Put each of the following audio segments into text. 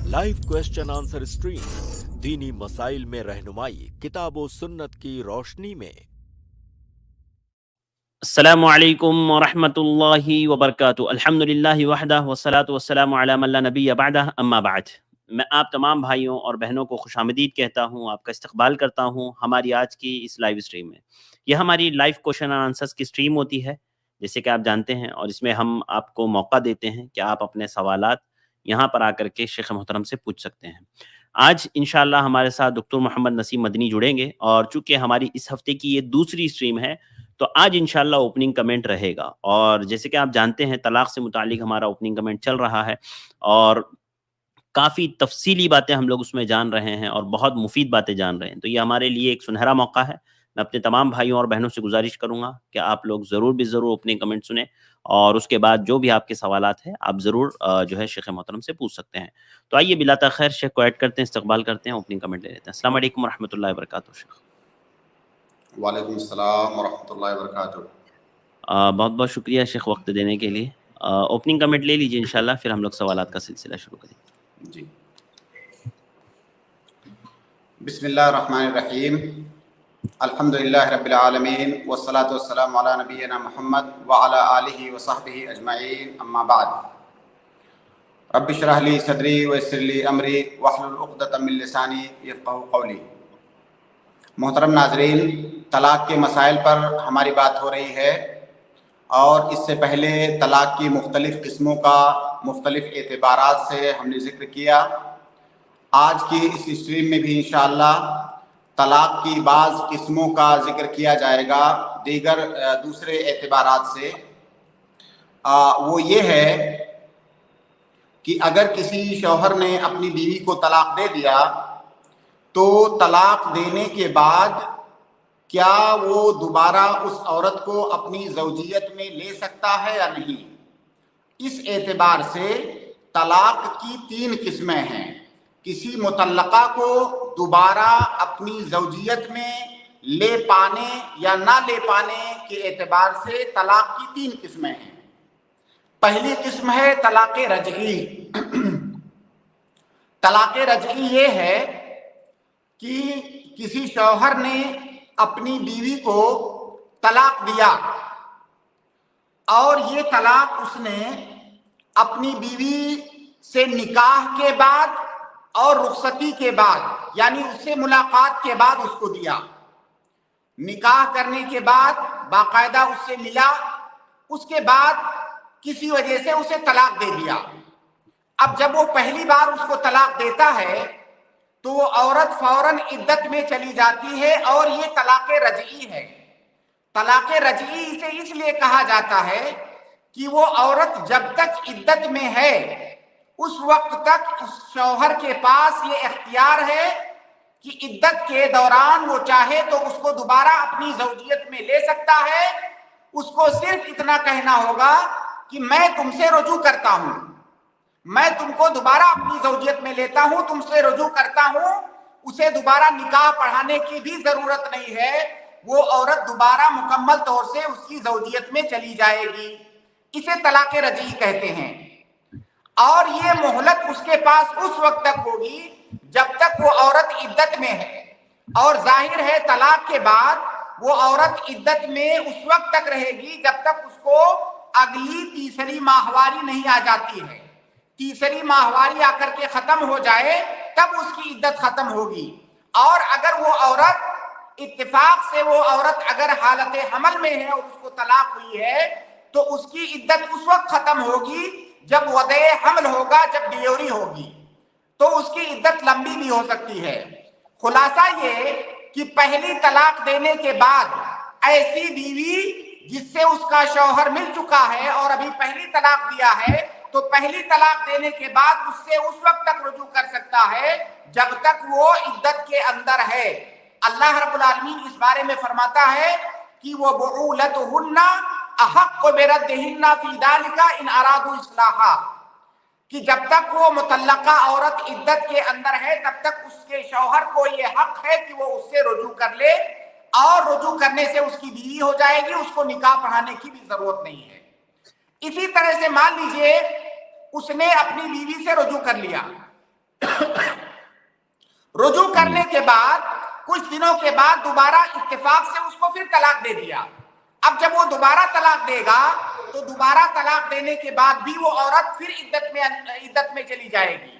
Live question answer stream दीनी मसाइल में रहनुमाई किताब व सुन्नत की रोशनी में। अस्सलामु अलैकुम व रहमतुल्लाहि व बरकातुहू। अल्हम्दुलिल्लाहि वहदह वस्सलातु वस्सलामु अला मन ला नबिय्य बअदह, अम्मा बाद। मैं आप तमाम भाइयों और बहनों को खुशामदीद कहता हूँ, आपका इस्तकबाल करता हूँ हमारी आज की इस लाइव स्ट्रीम में। यह हमारी लाइव क्वेश्चन एंड आंसर्स की स्ट्रीम होती है, जैसे कि आप जानते हैं, और इसमें हम आपको मौका देते हैं कि आप अपने सवालात यहाँ पर आकर के शेख मोहतरम से पूछ सकते हैं। आज इंशाअल्लाह हमारे साथ डॉक्टर मोहम्मद नसीम मदनी जुड़ेंगे, और चूंकि हमारी इस हफ्ते की ये दूसरी स्ट्रीम है तो आज इंशाअल्लाह ओपनिंग कमेंट रहेगा। और जैसे कि आप जानते हैं तलाक से मुतालिक हमारा ओपनिंग कमेंट चल रहा है, और काफ़ी तफसीली बातें हम लोग उसमें जान रहे हैं और बहुत मुफीद बातें जान रहे हैं। तो ये हमारे लिए एक सुनहरा मौका है। मैं अपने तमाम भाइयों और बहनों से गुजारिश करूँगा कि आप लोग ज़रूर भी ज़रूर ओपनिंग कमेंट सुनें, और उसके बाद जो भी आपके सवालात हैं आप ज़रूर जो है शेख मोहतरम से पूछ सकते हैं। तो आइए बिला ताख़िर शेख को ऐड करते हैं, इस्तकबाल करते हैं, ओपनिंग कमेंट ले लेते हैं। अस्सलाम वालेकुम रहमतुल्लाहि व बरकातुहू। शेख वालेकुम अस्सलाम व रहमतुल्लाहि व बरकातुहू। बहुत बहुत शुक्रिया शेख वक्त देने के लिए। ओपनिंग कमेंट ले लीजिए इंशाल्लाह, फिर हम लोग सवालात का सिलसिला शुरू करेंगे। जी, बिस्मिल्लाहिर रहमानिर रहीम। अल्हम्दुलिल्लाहि रब्बिल आलमीन वस्सलातु वस्सलामु अला नबिय्यिना मुहम्मद व अला आलिहि व सहबिहि अजमईन, अम्मा बाद। रब्बि इश्रह ली सदरी व यस्सिर ली अमरी वहलुल उक़दतम मिन लिसानी यफ़क़हू क़ौली। मोहतरम नाज़रीन, तलाक़ के मसाइल पर हमारी बात हो रही है, और इससे पहले तलाक़ की मुख्तलिफ़ किस्मों का मुख्तलिफ़ एतबारात से हमने ज़िक्र किया। आज की इस स्ट्रीम में भी इंशाअल्लाह तलाक़ की बाज़ किस्मों का ज़िक्र किया जाएगा दीगर दूसरे एतबारात से। वो ये है कि अगर किसी शौहर ने अपनी बीवी को तलाक़ दे दिया तो तलाक़ देने के बाद क्या वो दोबारा उस औरत को अपनी ज़ौजियत में ले सकता है या नहीं। इस एतबार से तलाक़ की 3 किस्में हैं। किसी मुतल्लक़ा को दोबारा अपनी ज़ौजियत में ले पाने या ना ले पाने के एतबार से तलाक़ की 3 किस्में हैं। पहली किस्म है तलाक़ रजई। तलाक़ रजई ये है कि किसी शौहर ने अपनी बीवी को तलाक़ दिया, और ये तलाक़ उसने अपनी बीवी से निकाह के बाद और रुखसती के बाद, यानी उससे मुलाकात के बाद उसको दिया। निकाह करने के बाद बाकायदा उससे मिला, उसके बाद किसी वजह से उसे तलाक़ दे दिया। अब जब वो पहली बार उसको तलाक़ देता है तो वो औरत फौरन इद्दत में चली जाती है, और ये तलाक़ रजई है। तलाक़ रजई इसे इसलिए कहा जाता है कि वो औरत जब तक इद्दत में है उस वक्त तक उस शौहर के पास ये इख्तियार है कि इद्दत के दौरान वो चाहे तो उसको दोबारा अपनी ज़ौजियत में ले सकता है। उसको सिर्फ इतना कहना होगा कि मैं तुमसे रुजू करता हूँ, मैं तुमको दोबारा अपनी ज़ौजियत में लेता हूँ, तुमसे रुजू करता हूँ। उसे दोबारा निकाह पढ़ाने की भी ज़रूरत नहीं है, वो औरत दोबारा मुकम्मल तौर से उसकी ज़ौजियत में चली जाएगी। इसे तलाक़ रजई कहते हैं। और ये मोहलत उसके पास उस वक्त तक होगी जब तक वो औरत इद्दत में है, और जाहिर है तलाक़ के बाद वो औरत इद्दत में उस वक्त तक रहेगी जब तक उसको अगली तीसरी माहवारी नहीं आ जाती है। तीसरी माहवारी आकर के ख़त्म हो जाए तब उसकी इद्दत ख़त्म होगी। और अगर वो औरत इत्तेफाक से वो औरत अगर हालत हमल में है और उसको तलाक़ हुई है तो उसकी इद्दत उस वक्त ख़त्म होगी जब वदे हमल होगा, जब डिलीवरी होगी, तो उसकी इद्दत लंबी भी हो सकती है। खुलासा ये कि पहली तलाक़ देने के बाद ऐसी बीवी जिससे उसका शौहर मिल चुका है और अभी पहली तलाक़ दिया है, तो पहली तलाक़ देने के बाद उससे उस वक्त तक रुजू कर सकता है जब तक वो इद्दत के अंदर है। अल्लाह रब्बुल आलमीन इस बारे में फरमाता है कि वो बुऊलतुहुन्ना अहक्कु बिरद्दिहिन्ना फी ज़ालिका इन अरादू इस्लाहा, कि जब तक वो मुतल्लका औरत इद्दत के अंदर है तब तक उसके शौहर को ये हक है कि वो उससे रुजू कर ले, और रुजू करने से उसकी बीवी हो जाएगी, उसको निकाह पढ़ाने की भी जरूरत नहीं है। इसी तरह से मान लीजिए उसने अपनी बीवी से रुजू कर लिया, रुजू करने के बाद कुछ दिनों के बाद दोबारा इत्तेफाक से उसको फिर तलाक दे दिया। अब जब वो दोबारा तलाक देगा तो दोबारा तलाक देने के बाद भी वो औरत फिर इद्दत में चली जाएगी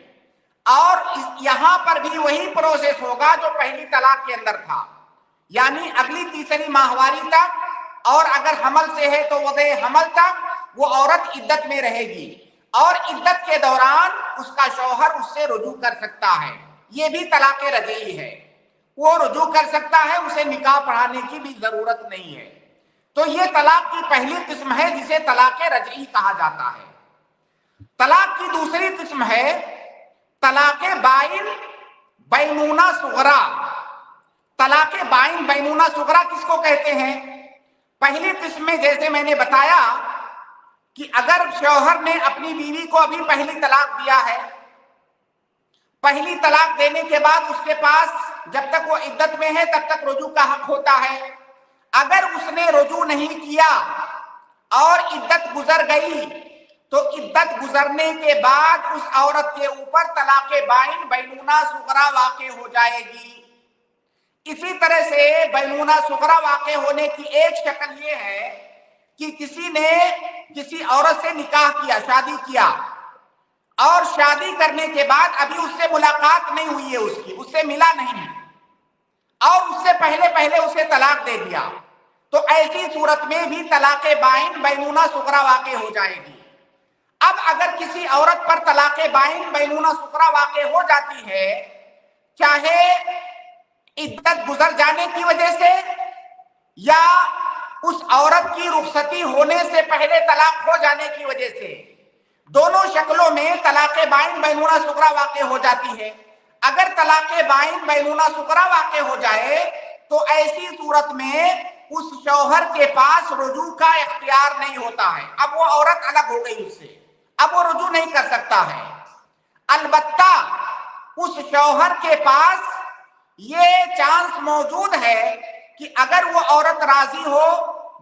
और यहां पर भी वही प्रोसेस होगा जो पहली तलाक के अंदर था, यानी अगली तीसरी माहवारी तक, और अगर हमल से है तो वदे हमल तक वो औरत इद्दत में रहेगी और इद्दत के दौरान उसका शौहर उससे रुजू कर सकता है। ये भी तलाक रजई है, वो रुजू कर सकता है, उसे निकाह पढ़ाने की भी जरूरत नहीं है। तो ये तलाक की पहली किस्म है जिसे तलाक रजई कहा जाता है। तलाक की दूसरी किस्म है तलाक बाइन बैनूना सुगरा। तलाक बाइन बैनूना सुगरा किसको कहते हैं? पहली किस्म में जैसे मैंने बताया कि अगर शौहर ने अपनी बीवी को अभी पहली तलाक दिया है, पहली तलाक देने के बाद उसके पास जब तक वो इद्दत में है तब तक रुजू का हक होता है। अगर उसने रुजू नहीं किया और इद्दत गुजर गई तो इद्दत गुजरने के बाद उस औरत के ऊपर तलाक बाइन बैनूना सुगरा वाक़े हो जाएगी। इसी तरह से बैनूना सुगरा वाक़े होने की एक शक्ल ये है कि किसी ने किसी औरत से निकाह किया, शादी किया, और शादी करने के बाद अभी उससे मुलाकात नहीं हुई है, उससे मिला नहीं और उससे पहले उसे तलाक दे दिया, तो ऐसी सूरत में भी तलाक बाइन बैनूना सुगरा वाक़े हो जाएगी। अब अगर किसी औरत पर तलाक बाइन बैनूना सुगरा वाक़े हो जाती है, चाहे इद्दत गुजर जाने की वजह से या उस औरत की रुखसती होने से पहले तलाक हो जाने की वजह से, दोनों शक्लों में तलाक बाइन बैनूना सुगरा वाक़े हो जाती है। अगर तलाक बाइन बैनूना सुगरा वाक़े हो जाए तो ऐसी सूरत में उस शौहर के पास रुजू का इख्तियार नहीं होता है। अब वो औरत अलग हो गई उससे, अब वो रुजू नहीं कर सकता है। अलबत्ता उस शौहर के पास ये चांस मौजूद है कि अगर वो औरत राजी हो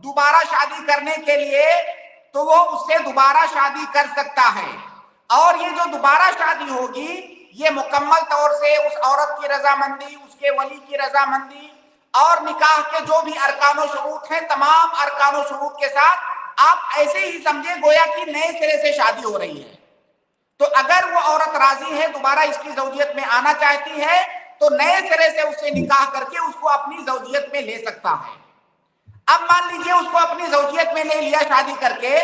दोबारा शादी करने के लिए तो वो उससे दोबारा शादी कर सकता है, और ये जो दोबारा शादी होगी ये मुकम्मल तौर से उस औरत की रजामंदी, उसके वली की रजामंदी और निकाह के जो भी अरकान व शुरूत हैं, तमाम अरकान व शुरूत के साथ आप ऐसे ही समझे गोया कि नए सिरे से शादी हो रही है। तो अगर वो औरत राजी है, दोबारा इसकी ज़ौजियत में आना चाहती है, तो नए सिरे से उससे निकाह करके उसको अपनी ज़ौजियत में ले सकता है। अब मान लीजिए उसको अपनी ज़ौजियत में ले लिया शादी करके,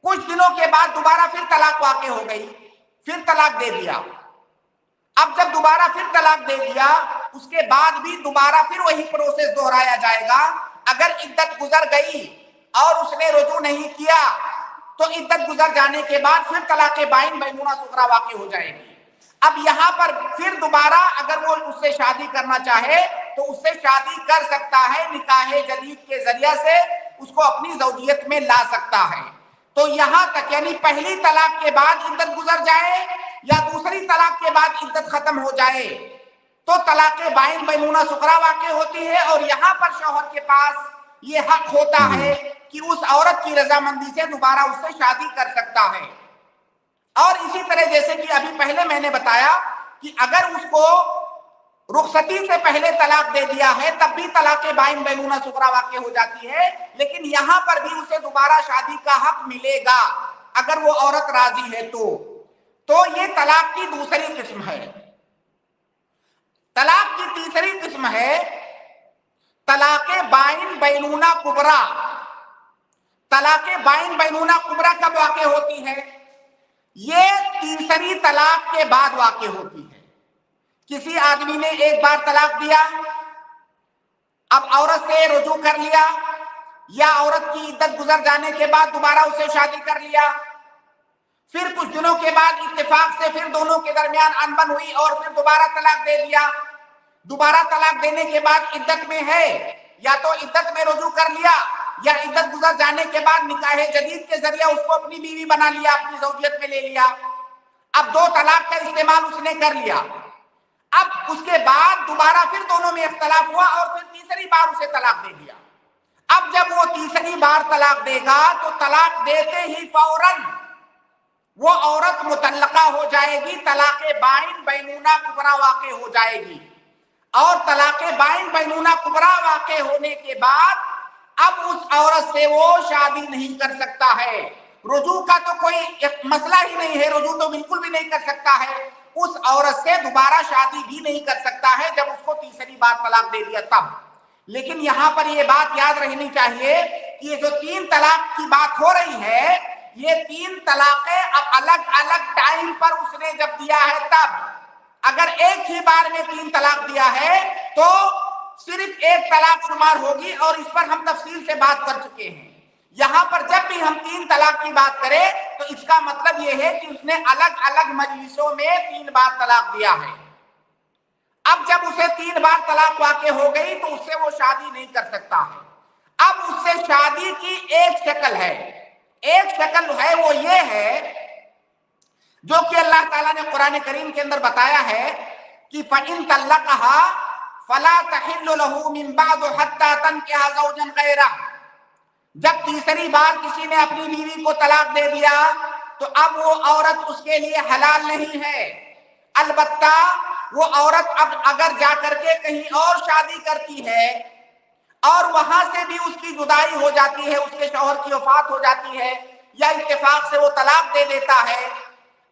कुछ दिनों के बाद दोबारा फिर तलाक वाक़े हो गई, फिर तलाक दे दिया। अब जब दोबारा फिर तलाक दे दिया उसके बाद भी दोबारा फिर वही प्रोसेस दोहराया जाएगा। अगर इद्दत गुजर गई और उसने रुजू नहीं किया तो इद्दत गुजर जाने के बाद फिर तलाक बाइन बैनूना सुगरा वाक़े हो जाएगी। अब यहाँ पर फिर दोबारा अगर वो उससे शादी करना चाहे तो उससे शादी कर सकता है, निकाह जदीद के जरिया से उसको अपनी ज़ौजियत में ला सकता है। तो यहाँ तक यानी पहली तलाक के बाद इद्दत गुजर जाए या दूसरी तलाक के बाद इद्दत खत्म हो जाए तो तलाक बाइन बैनूना सुगरा वाक़े होती है, और यहाँ पर शौहर के पास ये हक होता है कि उस औरत की रजामंदी से दोबारा उससे शादी कर सकता है। और इसी तरह जैसे कि अभी पहले मैंने बताया कि अगर उसको रुखसती से पहले तलाक दे दिया है तब भी तलाक बाइन बैनूना सुगरा वाक़े हो जाती है, लेकिन यहाँ पर भी उसे दोबारा शादी का हक मिलेगा अगर वो औरत राजी है तो ये तलाक की दूसरी किस्म है। तलाक की तीसरी किस्म है तलाक बाइन बैनूना कुबरा। तलाक बाइन बैनूना कुबरा कब वाक़े होती है? ये तीसरी तलाक के बाद वाक़े होती है। किसी आदमी ने एक बार तलाक दिया, अब औरत से रुजू कर लिया या औरत की इद्दत गुजर जाने के बाद दोबारा उसे शादी कर लिया, फिर कुछ दिनों के बाद इत्तेफाक से फिर दोनों के दरमियान अनबन हुई और फिर दोबारा तलाक दे दिया। दोबारा तलाक देने के बाद इद्दत में है, या तो इद्दत में रुजू कर लिया या इद्दत गुजर जाने के बाद निकाह जदीद के जरिए उसको अपनी बीवी बना लिया, अपनी ज़ौजियत में ले लिया। अब दो तलाक का इस्तेमाल उसने कर लिया। अब उसके बाद दोबारा फिर दोनों में इख्तलाफ हुआ और फिर तीसरी बार उसे तलाक दे दिया। अब जब वो तीसरी बार तलाक देगा तो तलाक देते ही फौरन वो औरत मुतल्लका हो जाएगी, तलाक़े बाइन बैनूना कुबरा वाक़े हो जाएगी। और तलाक़े बाइन बैनूना कुबरा वाक़े होने के बाद अब उस औरत से वो शादी नहीं कर सकता है। रुजू का तो कोई एक मसला ही नहीं है, रुजू तो बिल्कुल भी नहीं कर सकता है। उस औरत से दोबारा शादी भी नहीं कर सकता है जब उसको तीसरी बार तलाक दे दिया तब। लेकिन यहाँ पर ये बात याद रहनी चाहिए कि ये जो 3 तलाक की बात हो रही है, ये 3 तलाक़ें अब अलग अलग टाइम पर उसने जब दिया है तब। अगर एक ही बार में 3 तलाक दिया है तो सिर्फ 1 तलाक शुमार होगी, और इस पर हम तफसील से बात कर चुके हैं। यहां पर जब भी हम 3 तलाक की बात करें तो इसका मतलब यह है कि उसने अलग अलग मजलिसों में 3 बार तलाक दिया है। अब जब उसे 3 बार तलाक वाक़े हो गई तो उससे वो शादी नहीं कर सकता है। अब उससे शादी की एक शक्ल है, वो ये है जो कि अल्लाह ताला ने कुरान करीम के अंदर बताया है कि फ़इन तल्लक़हा फला तहिल्लु लहू मिन बाद हत्ता तनकिहा ज़ौजन गैरह। जब तीसरी बार किसी ने अपनी बीवी को तलाक दे दिया तो अब वो औरत उसके लिए हलाल नहीं है। अलबत्ता वो औरत अब अगर जाकर के कहीं और शादी करती है और वहां से भी उसकी जुदाई हो जाती है, उसके शौहर की वफात हो जाती है या इत्तेफाक से वो तलाक दे देता है,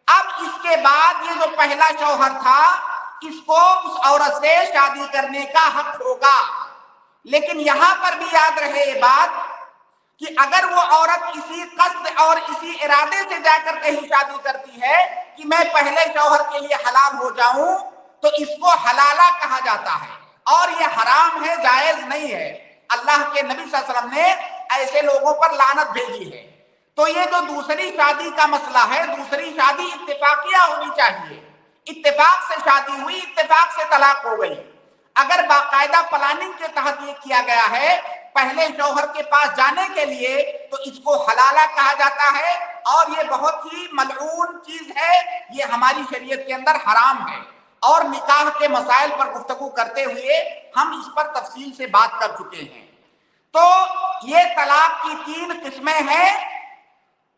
अब इसके बाद ये जो पहला शौहर था इसको उस औरत से शादी करने का हक होगा। लेकिन यहां पर भी याद रहे ये बात कि अगर वो औरत इसी कस्द और इसी इरादे से जाकर कहीं शादी करती है कि मैं पहले शौहर के लिए हलाल हो जाऊं, तो इसको हलाला कहा जाता है और ये हराम है, जायज नहीं है। अल्लाह के नबी सल्लल्लाहु अलैहि वसल्लम ने ऐसे लोगों पर लानत भेजी है। तो ये जो दूसरी शादी का मसला है, दूसरी शादी इत्तेफाकिया होनी चाहिए। इत्तेफाक से शादी हुई, इत्तेफाक से तलाक हो गई। अगर बाकायदा प्लानिंग के तहत ये किया गया है पहले शौहर के पास जाने के लिए, तो इसको हलाला कहा जाता है और ये बहुत ही मलऊन चीज है, ये हमारी शरीयत के अंदर हराम है। और निकाह के मसाइल पर गुफ्तगू करते हुए हम इस पर तफसील से बात कर चुके हैं। तो ये तलाक की 3 किस्में हैं।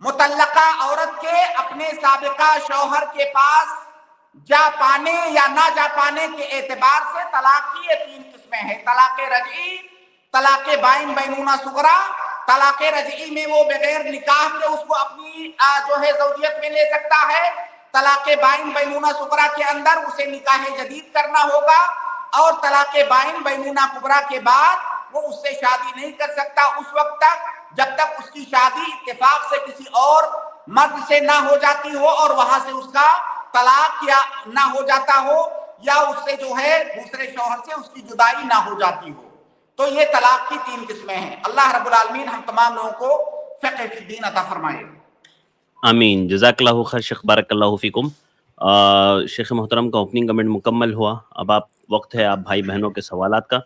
मुतल्लका औरत के अपने साबिका शौहर के पास जा पाने या ना जा पाने के एतबार से तलाक की ये 3 किस्में हैं। तलाक़े रजई, तलाक़े बाइन बैनूना सुगरा। तलाक़े रजई में वो बगैर निकाह के उसको अपनी जो है ज़ौजियत में ले सकता है। तलाक़े बाइन बैनूना सुगरा के अंदर उसे निकाह जदीद करना होगा और तलाक़े बाइन बैनूना कुबरा के बाद वो उससे शादी नहीं कर सकता उस वक्त तक जब तक उसकी शादी इत्तेफाक से किसी और मर्द से ना हो जाती हो और वहां से उसका तलाक या ना हो जाता हो या उससे जो है दूसरे शौहर से उसकी जुदाई ना हो जाती हो। तो ये तलाक की 3 किस्में हैं। अल्लाह रब्बुल आलमीन हम तमाम लोगों को फ़िक़्ह फ़ी दीन अता फरमाए। आमीन। जज़ाकल्लाहु खैर शेख, बारकल्लाहु फ़ीकुम। शेख मोहतरम का ओपनिंग कमेंट मुकम्मल हुआ। अब वक्त है आप भाई बहनों के सवालात का।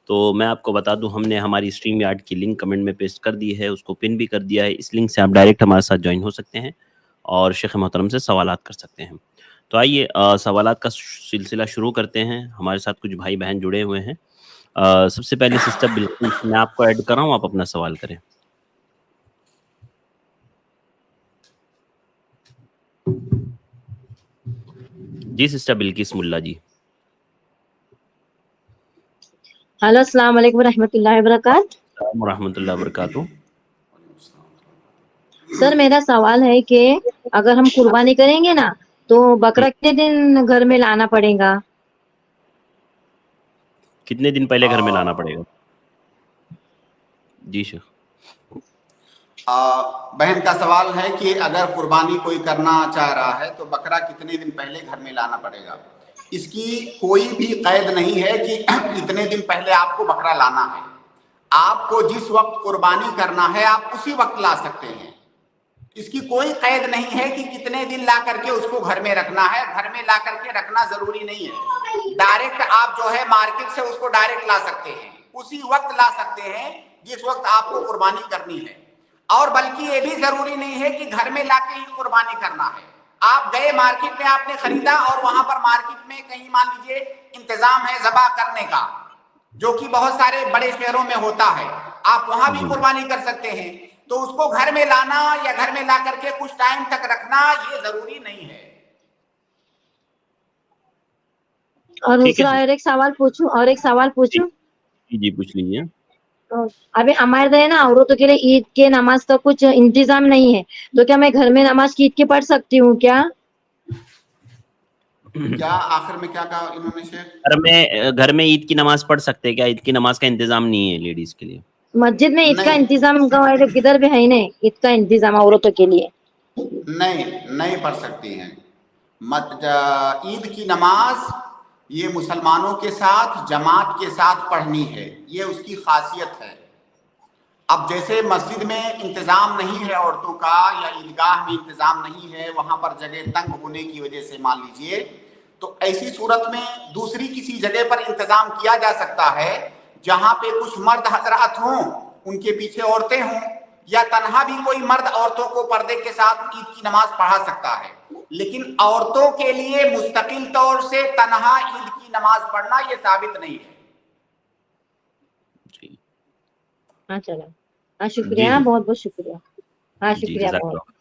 तो मैं आपको बता दूं, हमने हमारी स्ट्रीम यार्ड की लिंक कमेंट में पेस्ट कर दी है, उसको पिन भी कर दिया है। इस लिंक से आप डायरेक्ट हमारे साथ ज्वाइन हो सकते हैं और शेख मोहतरम से सवालात कर सकते हैं। तो आइए सवालात का सिलसिला शुरू करते हैं। हमारे साथ कुछ भाई बहन जुड़े हुए हैं। सबसे पहले सिस्टर बिल्किस, मैं आपको ऐड कर रहा हूँ, आप अपना सवाल करें। जी सिस्टर बिल्किस मुल्ला जी। हेलो, अस्सलाम वालेकुम रहमतुल्लाहि व बरकातहू। रहमतुल्लाहि व बरकातहू। सर मेरा सवाल है कि अगर हम कुर्बानी करेंगे ना तो बकरा कितने दिन घर में लाना पड़ेगा? कितने दिन पहले घर में लाना पड़ेगा? जी शेख। बहन का सवाल है कि अगर कुर्बानी कोई करना चाह रहा है तो बकरा कितने दिन पहले घर में लाना पड़ेगा। इसकी कोई भी कैद नहीं है कि इतने दिन पहले आपको बकरा लाना है। आपको जिस वक्त कुर्बानी करना है आप उसी वक्त ला सकते हैं। इसकी कोई कैद नहीं है कि कितने दिन ला करके उसको घर में रखना है। घर में ला करके रखना जरूरी नहीं है। डायरेक्ट आप जो है मार्केट से उसको डायरेक्ट ला सकते हैं, उसी वक्त ला सकते हैं जिस वक्त आपको कुर्बानी करनी है। और बल्कि ये भी जरूरी नहीं है कि घर में लाके ही कुर्बानी करना है। आप गए मार्केट में, आपने खरीदा और वहां पर मार्केट में कहीं मान लीजिए इंतजाम है ज़बा करने का, जो कि बहुत सारे बड़े शहरों में होता है, आप वहां भी कुर्बानी कर सकते हैं। تو اس کو گھر میں لانا یا گھر میں لا کر کے کچھ ٹائم تک رکھنا یہ ضروری نہیں ہے. اور دوسرا اور ایک سوال پوچھوں جی پوچھ لیجیے. ابھی ہمارے ادھر ہے نا عورتوں کے لیے عید کے نماز کا کچھ انتظام نہیں ہے, تو کیا میں گھر میں نماز کی عید کی پڑھ سکتی ہوں کیا؟ کیا آخر میں کیا کہا انہوں نے شیخ؟ گھر میں عید کی نماز پڑھ سکتے ہیں کیا؟ عید کی نماز کا انتظام نہیں ہے لیڈیز کے لیے. مسجد میں عید کا نہیں انتظام کدھر بھی ہے نہیں, عید کا انتظام عورتوں کے لیے. نہیں پڑھ سکتی ہیں. عید کی نماز یہ مسلمانوں کے ساتھ جماعت کے ساتھ پڑھنی ہے, یہ اس کی خاصیت ہے. اب جیسے مسجد میں انتظام نہیں ہے عورتوں کا یا عیدگاہ میں انتظام نہیں ہے, وہاں پر جگہ تنگ ہونے کی وجہ سے مان لیجئے, تو ایسی صورت میں دوسری کسی جگہ پر انتظام کیا جا سکتا ہے جہاں پہ کچھ مرد حضرات ہوں, ان کے پیچھے عورتیں ہوں, یا تنہا بھی کوئی مرد عورتوں کو پردے کے ساتھ عید کی نماز پڑھا سکتا ہے. لیکن عورتوں کے لیے مستقل طور سے تنہا عید کی نماز پڑھنا یہ ثابت نہیں ہے. ہاں چلو, ہاں شکریہ, بہت بہت شکریہ. ہاں شکریہ بہت.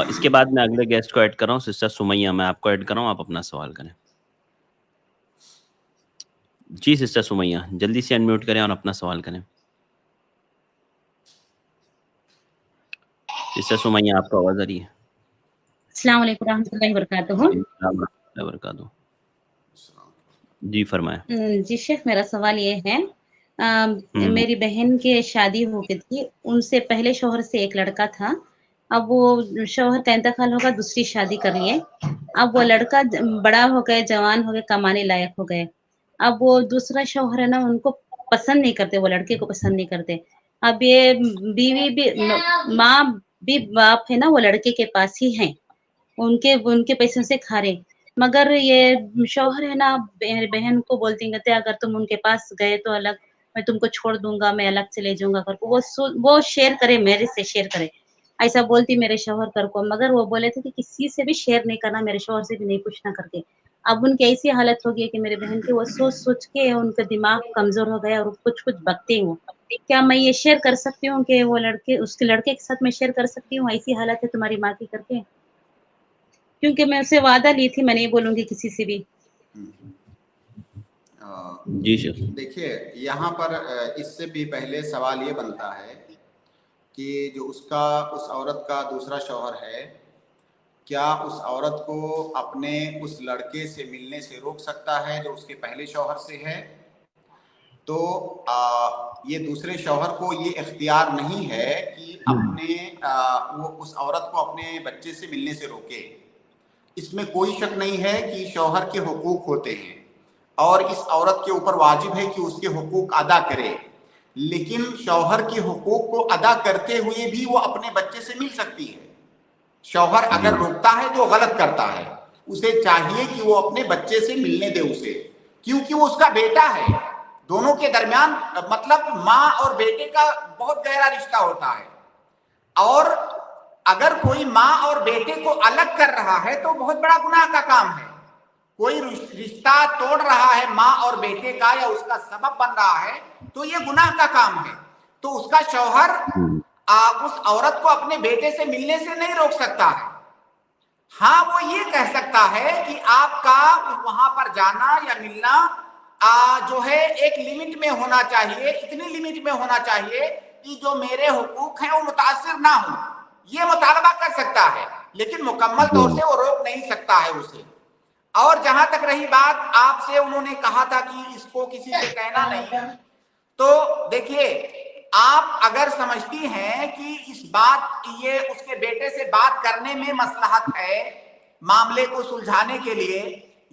اس کے بعد میں اگلے گیسٹ کو ایڈ کر رہا ہوں, سسٹر سمیہ, میں آپ کو ایڈ کر رہا ہوں, آپ اپنا سوال کریں. جی سسٹر سمیہ, جلدی سے انمیوٹ کریں اور اپنا سوال کریں. سسٹر سمیہ, آپ کو آواز آ رہی ہے؟ السلام علیکم ورحمۃ اللہ وبرکاتہ. السلام علیکم وبرکاتہ. جی فرمائیں. جی شیخ, میرا سوال یہ ہے, میری بہن کی شادی ہو گئی تھی, ان سے پہلے شوہر سے ایک لڑکا تھا. اب وہ شوہر کا انتقال ہوگا, دوسری شادی کر لیے. اب وہ لڑکا بڑا ہو گئے, جوان ہو گئے, کمانے لائق ہو گئے. اب وہ دوسرا شوہر ہے نا, ان کو پسند نہیں کرتے, وہ لڑکے کو پسند نہیں کرتے. اب یہ بیوی بھی, ماں بھی باپ ہے نا وہ لڑکے کے پاس ہی ہیں, ان کے پیسوں سے کھا رہے. مگر یہ شوہر ہے نا بہن کو بولتی کہتے اگر تم ان کے پاس گئے تو الگ, میں تم کو چھوڑ دوں گا, میں الگ سے لے جاؤں گا. وہ شیئر کرے, میرے سے شیئر کرے, ایسا بولتی میرے شوہر کر کو. مگر وہ بولے تھے کہ کسی سے بھی شیئر نہیں کرنا, میرے شوہر سے بھی نہیں پوچھنا کر کے. اب ان کی ایسی حالت ہوگئی کہ میرے بہن کی وہ سوچ کے ان کا دماغ کمزور ہو گیا, اور کچھ بکتے ہوں. کیا میں یہ شیئر کر سکتی ہوں کہ وہ لڑکے, اس کے لڑکے کے ساتھ میں شیئر کر سکتی ہوں, ایسی حالت ہے تمہاری ماں کی کر کے؟ کیونکہ میں اسے وعدہ لی تھی, میں نہیں بولوں گی کسی سے بھی. جی شیخ. دیکھیے یہاں پر اس سے بھی پہلے سوال یہ بنتا ہے کہ جو اس عورت کا دوسرا شوہر ہے, کیا اس عورت کو اپنے اس لڑکے سے ملنے سے روک سکتا ہے جو اس کے پہلے شوہر سے ہے؟ تو یہ دوسرے شوہر کو یہ اختیار نہیں ہے کہ وہ اس عورت کو اپنے بچے سے ملنے سے روکے. اس میں کوئی شک نہیں ہے کہ شوہر کے حقوق ہوتے ہیں اور اس عورت کے اوپر واجب ہے کہ اس کے حقوق ادا کرے. لیکن شوہر کے حقوق کو ادا کرتے ہوئے بھی وہ اپنے بچے سے مل سکتی ہے. شوہر اگر روکتا ہے تو غلط کرتا ہے, اسے چاہیے کہ وہ اپنے بچے سے ملنے دے اسے, کیونکہ وہ اس کا بیٹا ہے. دونوں کے درمیان مطلب ماں اور بیٹے کا بہت گہرا رشتہ ہوتا ہے, اور اگر کوئی ماں اور بیٹے کو الگ کر رہا ہے تو بہت بڑا گناہ کا کام ہے. کوئی رشتہ توڑ رہا ہے ماں اور بیٹے کا, یا اس کا سبب بن رہا ہے, تو یہ گناہ کا کام ہے. تو اس کا شوہر اس عورت کو اپنے بیٹے سے ملنے سے نہیں روک سکتا ہے. ہاں وہ یہ کہہ سکتا ہے کہ آپ کا وہاں پر جانا یا ملنا جو ہے ایک لمٹ میں ہونا چاہیے, اتنی لمٹ میں ہونا چاہیے کہ جو میرے حقوق ہیں وہ متاثر نہ ہوں, یہ مطالبہ کر سکتا ہے, لیکن مکمل طور سے وہ روک نہیں سکتا ہے اسے. اور جہاں تک رہی بات آپ سے, انہوں نے کہا تھا کہ اس کو کسی سے کہنا نہیں, تو دیکھیے آپ اگر سمجھتی ہیں کہ یہ اس کے بیٹے سے بات کرنے میں مصلحت ہے معاملے کو سلجھانے کے لیے,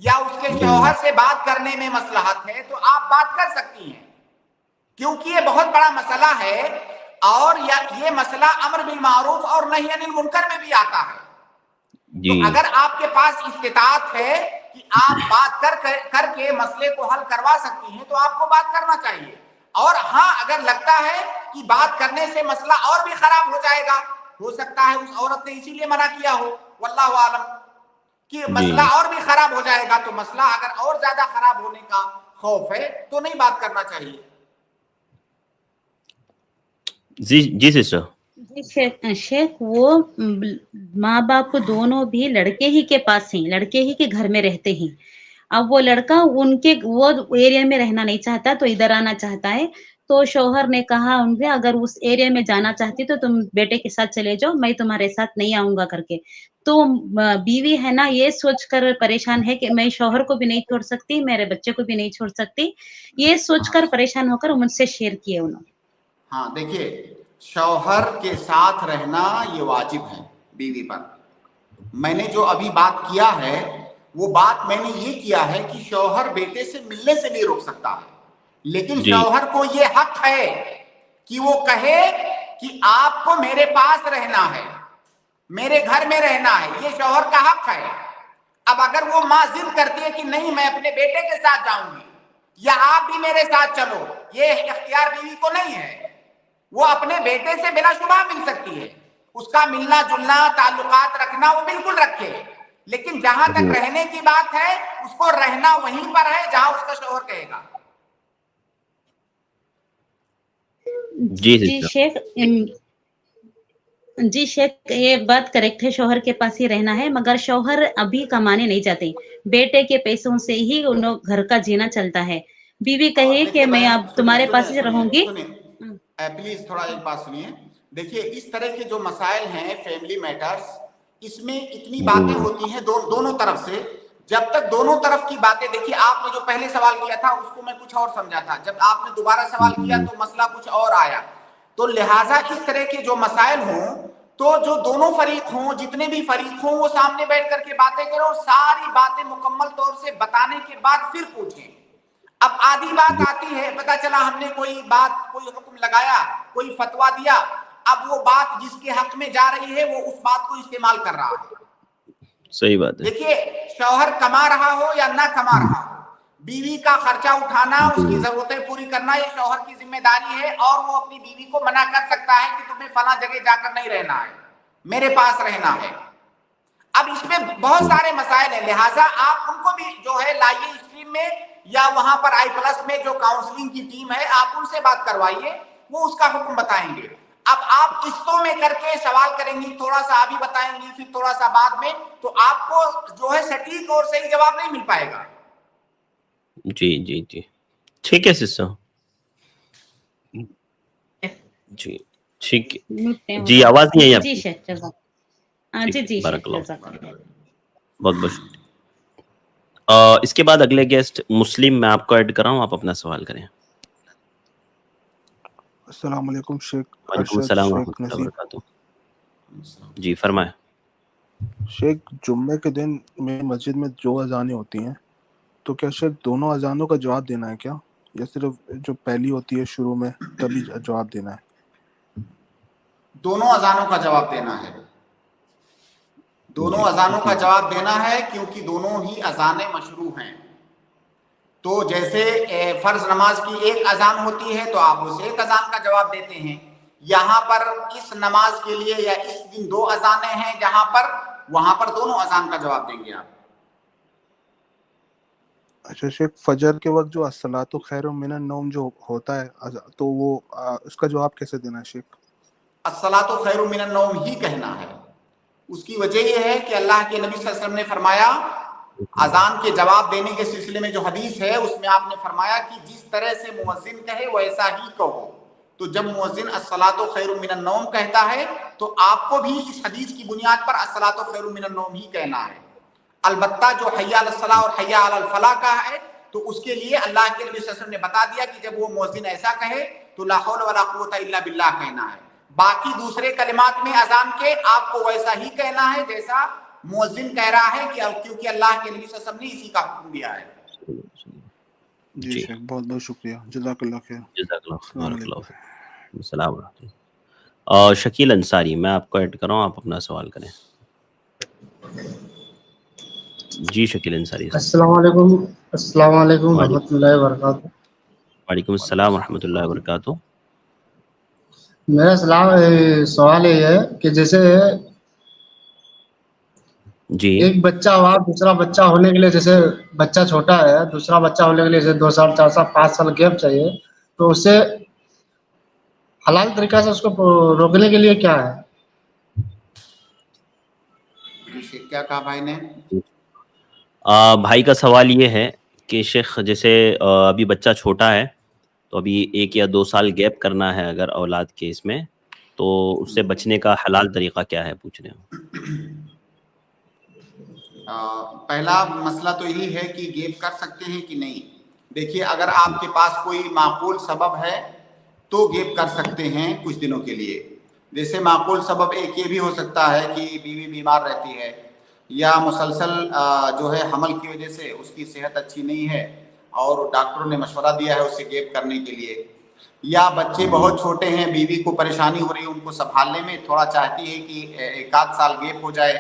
یا اس کے شوہر سے بات کرنے میں مصلحت ہے, تو آپ بات کر سکتی ہیں, کیونکہ یہ بہت بڑا مسئلہ ہے. اور یہ مسئلہ امر بالمعروف اور نہی عن المنکر میں بھی آتا ہے. تو اگر آپ کے پاس استطاعت ہے کہ آپ بات کر کے مسئلے کو حل کروا سکتی ہیں, تو آپ کو بات کرنا چاہیے. اور ہاں اگر لگتا ہے کہ بات کرنے سے مسئلہ اور بھی خراب ہو جائے گا, ہو سکتا ہے اس عورت نے اسی لیے منع کیا ہو, واللہ عالم, کہ مسئلہ اور بھی خراب ہو جائے گا, تو مسئلہ اگر اور زیادہ خراب ہونے کا خوف ہے تو نہیں بات کرنا چاہیے. जी सिस्टर. जी शेख वो माँ बाप दोनों भी लड़के ही के पास हैं, लड़के ही के घर में रहते हैं. अब वो लड़का उनके वो एरिया में रहना नहीं चाहता तो इधर आना चाहता है. तो शौहर ने कहा उनसे अगर उस एरिया में जाना चाहती तो तुम बेटे के साथ चले जाओ, मैं तुम्हारे साथ नहीं आऊंगा करके. तो बीवी है ना ये सोचकर परेशान है कि मैं शौहर को भी नहीं छोड़ सकती, मेरे बच्चे को भी नहीं छोड़ सकती. ये सोचकर परेशान होकर मुझसे शेयर किए उन्होंने. हाँ देखिए, शौहर के साथ रहना ये वाजिब है बीवी पर. मैंने जो अभी बात किया है वो बात मैंने ये किया है कि शौहर बेटे से मिलने से नहीं रोक सकता है, लेकिन शौहर को ये हक है कि वो कहे कि आपको मेरे पास रहना है, मेरे घर में रहना है. ये शौहर का हक है. अब अगर वो माँ जिद करती है कि नहीं मैं अपने बेटे के साथ जाऊंगी या आप भी मेरे साथ चलो, ये इख्तियार बीवी को नहीं है. वो अपने बेटे से बिला शुबा मिल सकती है, उसका मिलना जुलना ताल्लुकात रखना वो बिल्कुल रखे, लेकिन जहां तक रहने की बात है उसको रहना वहीं पर है जहां उसका शौहर कहेगा. जी शेख ये बात करेक्ट है, शौहर के पास ही रहना है, मगर शौहर अभी कमाने नहीं जाते, बेटे के पैसों से ही उन घर का जीना चलता है. बीवी कहे कि मैं अब तुम्हारे पास ही रहूंगी. प्लीज थोड़ा एक बात सुनिए. देखिए इस तरह के जो मसाइल हैं फैमिली मैटर्स, इसमें इतनी बातें होती हैं दोनों तरफ से. जब तक दोनों तरफ की बातें, देखिए आपने जो पहले सवाल किया था उसको मैं कुछ और समझा था, जब आपने दोबारा सवाल किया तो मसला कुछ और आया. तो लिहाजा इस तरह के जो मसाइल हों तो जो दोनों फरीक हों, जितने भी फरीक हों, वो सामने बैठ करके बातें करो, सारी बातें मुकम्मल तौर से बताने के बाद फिर पूछें. अब आधी बात आती है, पता चला हमने कोई हुक्म लगाया, कोई फतवा दिया, अब वो बात जिसके हक में जा रही है वो उस बात को इस्तेमाल कर रहा है. सही बात है. देखिए शौहर कमा रहा हो या ना कमा रहा हो, बीवी का खर्चा उठाना, उसकी जरूरतें पूरी करना ये शौहर की जिम्मेदारी है. और वो अपनी बीवी को मना कर सकता है कि तुम्हें फला जगह जाकर नहीं रहना है, मेरे पास रहना है. अब इसमें बहुत सारे मसाइल हैं, लिहाजा आप उनको भी जो है लाइए स्ट्रीम में या वहां पर i+ में जो काउंसलिंग की टीम है आप उनसे बात करवाइए, वो उसका हुक्म बताएंगे. अब आप किस्तों में करके सवाल करेंगी, थोड़ा सा अभी बताएंगी फिर थोड़ा सा बाद में, तो आपको जो है सटीक और सही जवाब नहीं मिल पाएगा. जी ठीक है सिस्टर. जी ठीक है. जी आवाज नहीं आई आपकी. जी बहुत बहुत शुक्रिया. इसके बाद अगले गेस्ट मुस्लिम, मैं आपको ऐड कर रहा हूँ, आप अपना सवाल करें. अस्सलाम वालेकुम शेख. वालेकुम सलाम व रहमतुल्लाहि व बरकातुहू. जी फरमाएं. शेख जुम्मे के दिन मेरी मस्जिद में जो अजानें होती हैं, तो क्या शेख दोनों अजानों का जवाब देना है क्या, या सिर्फ जो पहली होती है शुरू में तभी जवाब देना है? दोनों अजानों का जवाब देना है. दोनों अजानों का जवाब देना है क्योंकि दोनों ही अजानें मशरू हैं. तो जैसे फर्ज नमाज की एक अजान होती है तो आप उस एक अजान का जवाब देते हैं. यहाँ पर इस नमाज के लिए या इस दिन दो अजानें हैं जहां पर, वहां पर दोनों अजान का जवाब देंगे आप. अच्छा शेख, फजर के वक्त जो अस्सलातु खैरुम मिनन नौम जो होता है तो वो उसका जवाब कैसे देना है शेख? अस्सलातु खैरुम मिनन नौम ही कहना है. उसकी वजह यह है कि अल्लाह के नबी सल्लल्लाहु अलैहि वसल्लम ने फरमाया, अजान के जवाब देने के सिलसिले में जो हदीस है उसमें आपने फरमाया कि जिस तरह से मुअज्जिन कहे वैसा ही कहो. तो जब मुअज्जिन अस्सलातु खैरुम मिनन नौम कहता है तो आपको भी इस हदीस की बुनियाद पर अस्सलातु खैरुम मिनन नौम ही कहना है. अलबत्ता जो हय्या अलस सलाह और हय्या अलल फलाह का है तो उसके लिए अल्लाह के नबी सल्लल्लाहु अलैहि वसल्लम ने बता दिया कि जब वो मुअज्जिन ऐसा कहे तो ला हौल वला कुव्वता इल्ला बिल्लाह कहना है. बाकी दूसरे कलिमात में अजान के आपको वैसा ही कहना है जैसा मुअज्जिन कह रहा है, कि क्योंकि अल्लाह के नबी सल्लल्लाहु अलैहि वसल्लम ने इसी का हुक्म दिया है. जी शेख बहुत बहुत शुक्रिया. जज़ाकल्लाह खैर. और शकील अंसारी, मैं आपको ऐड कर रहा हूँ, आप अपना सवाल करें. जी शकील अंसारी. अस्सलाम वालेकुम रहमतुल्लाहि व बरकातुहू. वालेकुम अस्सलाम व रहमतुल्लाहि व बरकातुहू. मेरा सवाल ये है कि जैसे जी एक बच्चा हुआ, दूसरा बच्चा होने के लिए, जैसे बच्चा छोटा है, दूसरा बच्चा होने के लिए जैसे 2 साल 4 साल 5 साल गैप चाहिए, तो उसे हलाल तरीका से उसको रोकने के लिए क्या है? क्या कहा भाई ने? भाई का सवाल ये है कि शेख जैसे अभी बच्चा छोटा है तो अभी 1 या 2 साल गैप करना है अगर औलाद के इसमें, तो उससे बचने का हलाल तरीका क्या है पूछ रहे हो। पहला मसला तो यही है कि गैप कर सकते हैं कि नहीं। देखिए, अगर आपके पास कोई माकूल सबब है तो गैप कर सकते हैं कुछ दिनों के लिए। जैसे माकूल सबब एक ये भी हो सकता है कि बीवी बीमार रहती है या मुसलसल जो है हमल की वजह से उसकी सेहत अच्छी नहीं है और डॉक्टरों ने मशवरा दिया है उसे गैप करने के लिए, या बच्चे बहुत छोटे हैं, बीवी को परेशानी हो रही है उनको संभालने में, थोड़ा चाहती है कि 1 आध साल गैप हो जाए,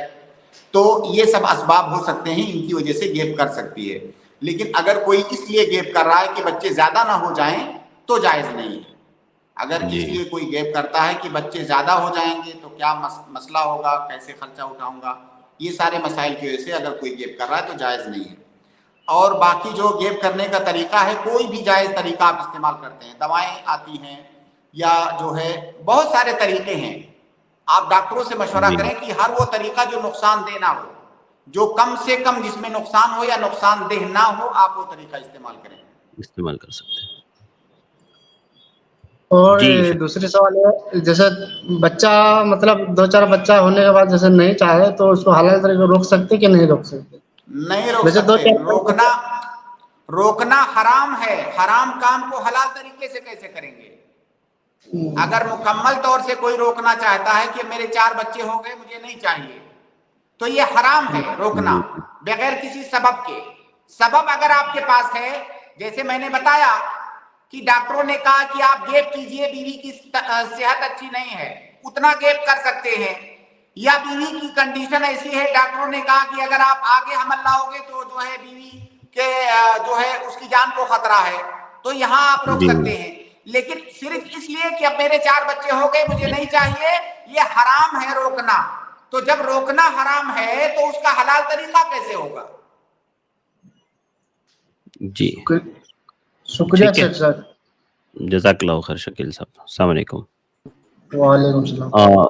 तो ये सब असबाब हो सकते हैं, इनकी वजह से गैप कर सकती है। लेकिन अगर कोई इसलिए गैप कर रहा है कि बच्चे ज़्यादा ना हो जाएं तो जायज़ नहीं है। अगर इसलिए कोई गैप करता है कि बच्चे ज़्यादा हो जाएंगे तो क्या मसला होगा, कैसे खर्चा उठाऊंगा, ये सारे मसाइल की वजह से अगर कोई गैप कर रहा है तो जायज़ नहीं है। और बाकी जो गैप करने का तरीका है, कोई भी जायज़ तरीका आप इस्तेमाल करते हैं, दवाएं आती हैं या जो है बहुत सारे तरीके हैं, आप डॉक्टरों से मशवरा करें कि हर वो तरीका जो नुकसानदेह ना हो, जो कम से कम जिसमें नुकसान हो या नुकसानदेह ना हो, आप वो तरीका इस्तेमाल करें, इस्तेमाल कर सकते हैं। और दूसरी सवाल है, जैसे बच्चा मतलब 2-4 बच्चा होने के बाद जैसे नहीं चाहे तो उसको हलाल तरीके से रोक सकते कि नहीं रोक सकते? नहीं रोक सकते। रोकना हराम है। हराम काम को हलाल तरीके से कैसे करेंगे? अगर मुकम्मल तौर से कोई रोकना चाहता है कि मेरे 4 बच्चे हो गए, मुझे नहीं चाहिए, तो ये हराम है रोकना बगैर किसी सबब के। सबब अगर आपके पास है, जैसे मैंने बताया कि डॉक्टरों ने कहा कि आप गैप कीजिए, बीवी की सेहत अच्छी नहीं है, उतना गैप कर सकते हैं, या बीवी की कंडीशन ऐसी है, डॉक्टरों ने कहा कि अगर आप आगे हमल लाओगे तो जो है बीवी के जो है उसकी जान को खतरा है, तो यहाँ आप रोक सकते हैं। लेकिन सिर्फ इसलिए कि अब मेरे 4 बच्चे हो गए, मुझे नहीं चाहिए, ये हराम है रोकना। तो जब रोकना हराम है तो उसका हलाल तरीका कैसे होगा? जी, शुक्रिया सर। जज़ाकल्लाहु खैर शकील साहब। अस्सलाम वालेकुम। वालेकुम सलाम।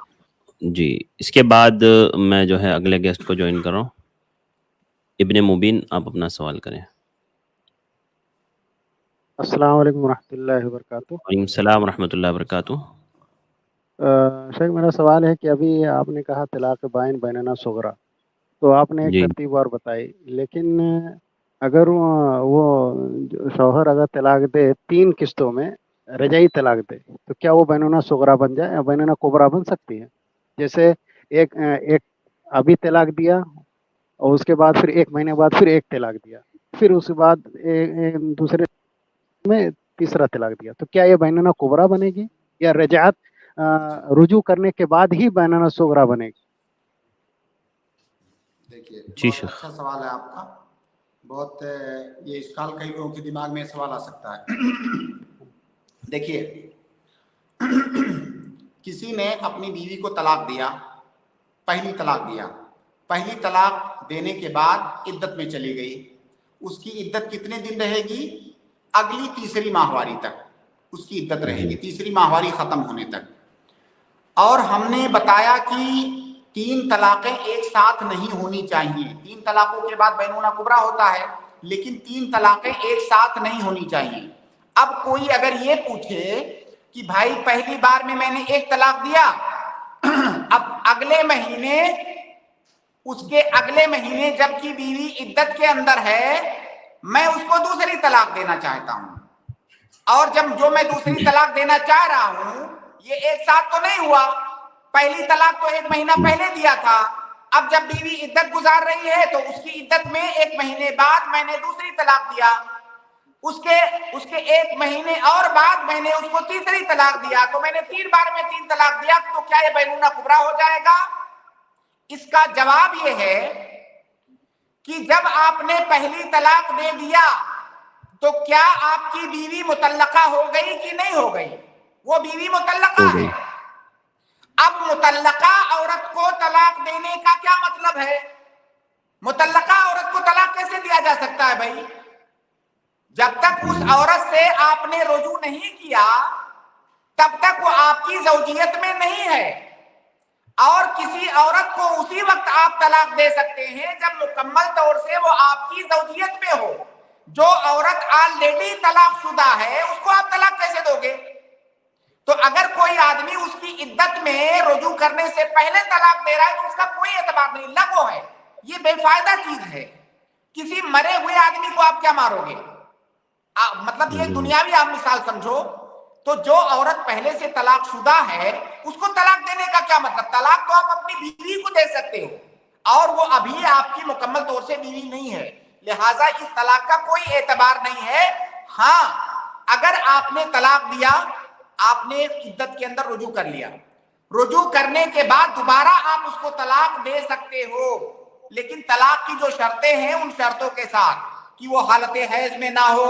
जी, इसके बाद मैं जो है अगले गेस्ट को ज्वाइन कर रहा हूँ। इब्ने मुबीन, आप अपना सवाल करें। अस्सलाम वालेकुम रहमतुल्लाहि व बरकातुहू। वालेकुम सलाम रहमतुल्लाहि व बरकातुहू। शेख, मेरा सवाल है कि अभी आपने कहा तलाक बाइन बैनना सुगरा, तो आपने एक तरतीब और बताई, लेकिन अगर वो शौहर अगर तलाक दे 3 किस्तों में रजाई तलाक दे, तो क्या वो बैनना सुगरा बन जाए या बैनना कुबरा बन सकती है? जैसे एक अभी तलाक दिया और उसके बाद फिर 1 महीने बाद फिर एक तलाक दिया, फिर उसके बाद दूसरे में तीसरा तलाक दिया, तो क्या ये बैनना कुबरा बनेगी या रजात रुजू करने के बाद ही बैनना सुगरा बनेगी? देखिए, बहुत अच्छा सवाल है आपका। बहुत ये इश्काल कई लोगों के दिमाग में सवाल आ सकता है। देखिए, किसी ने अपनी बीवी को तलाक दिया, पहली तलाक दिया, पहली तलाक देने के बाद इद्दत में चली गई। उसकी इद्दत कितने दिन रहेगी? अगली तीसरी माहवारी तक उसकी इद्दत रहेगी, तीसरी माहवारी खत्म होने तक। और हमने बताया कि 3 तलाक़ें एक साथ नहीं होनी चाहिए। 3 तलाक़ों के बाद बैनूना कुबरा होता है, लेकिन 3 तलाक़ें एक साथ नहीं होनी चाहिए। अब कोई अगर ये पूछे कि भाई पहली बार में मैंने 1 तलाक दिया, अब अगले महीने, उसके अगले महीने जबकि बीवी इद्दत के अंदर है, मैं उसको दूसरी तलाक देना चाहता हूं, और जब जो मैं दूसरी तलाक देना चाह रहा हूं, ये एक साथ तो नहीं हुआ। पहली तलाक तो 1 महीना पहले दिया था, अब जब बीवी इद्दत गुजार रही है तो उसकी इद्दत में 1 महीने बाद मैंने दूसरी तलाक दिया, उसके 1 महीने और बाद मैंने उसको तीसरी तलाक दिया, तो मैंने 3 बार में 3 तलाक दिया, तो क्या ये बैनूना कुबरा हो जाएगा? इसका जवाब ये है कि जब आपने पहली तलाक दे दिया तो क्या आपकी बीवी मुतल्लका हो गई कि नहीं हो गई? वो बीवी मुतल्लका है। अब मुतल्लका औरत को तलाक देने का क्या मतलब है? मुतल्लका औरत को तलाक कैसे दिया जा सकता है भाई? जब तक उस औरत से आपने रुजू नहीं किया, तब तक वो आपकी ज़ौजियत में नहीं है, और किसी औरत को उसी वक्त आप तलाक दे सकते हैं जब मुकम्मल तौर से वो आपकी ज़ौजियत में हो। जो औरत ऑलरेडी तलाकशुदा है उसको आप तलाक कैसे दोगे? तो अगर कोई आदमी उसकी इद्दत में रुजू करने से पहले तलाक दे रहा है तो उसका कोई एतबार नहीं, लगो है, ये बेफायदा चीज है। किसी मरे हुए आदमी को आप क्या मारोगे? मतलब ये दुनियावी आप मिसाल समझो। तो जो औरत पहले से तलाकशुदा है उसको तलाक देने का क्या मतलब? तलाक तो आप अपनी बीवी को दे सकते हो और वो अभी आपकी मुकम्मल तौर से बीवी नहीं है, लिहाजा इस तलाक का कोई एतबार नहीं है। हाँ, अगर आपने तलाक दिया, आपने इद्दत के अंदर रुजू कर लिया, रुजू करने के बाद दोबारा आप उसको तलाक दे सकते हो, लेकिन तलाक की जो शर्तें हैं उन शर्तों के साथ कि वो हालत हैज में ना हो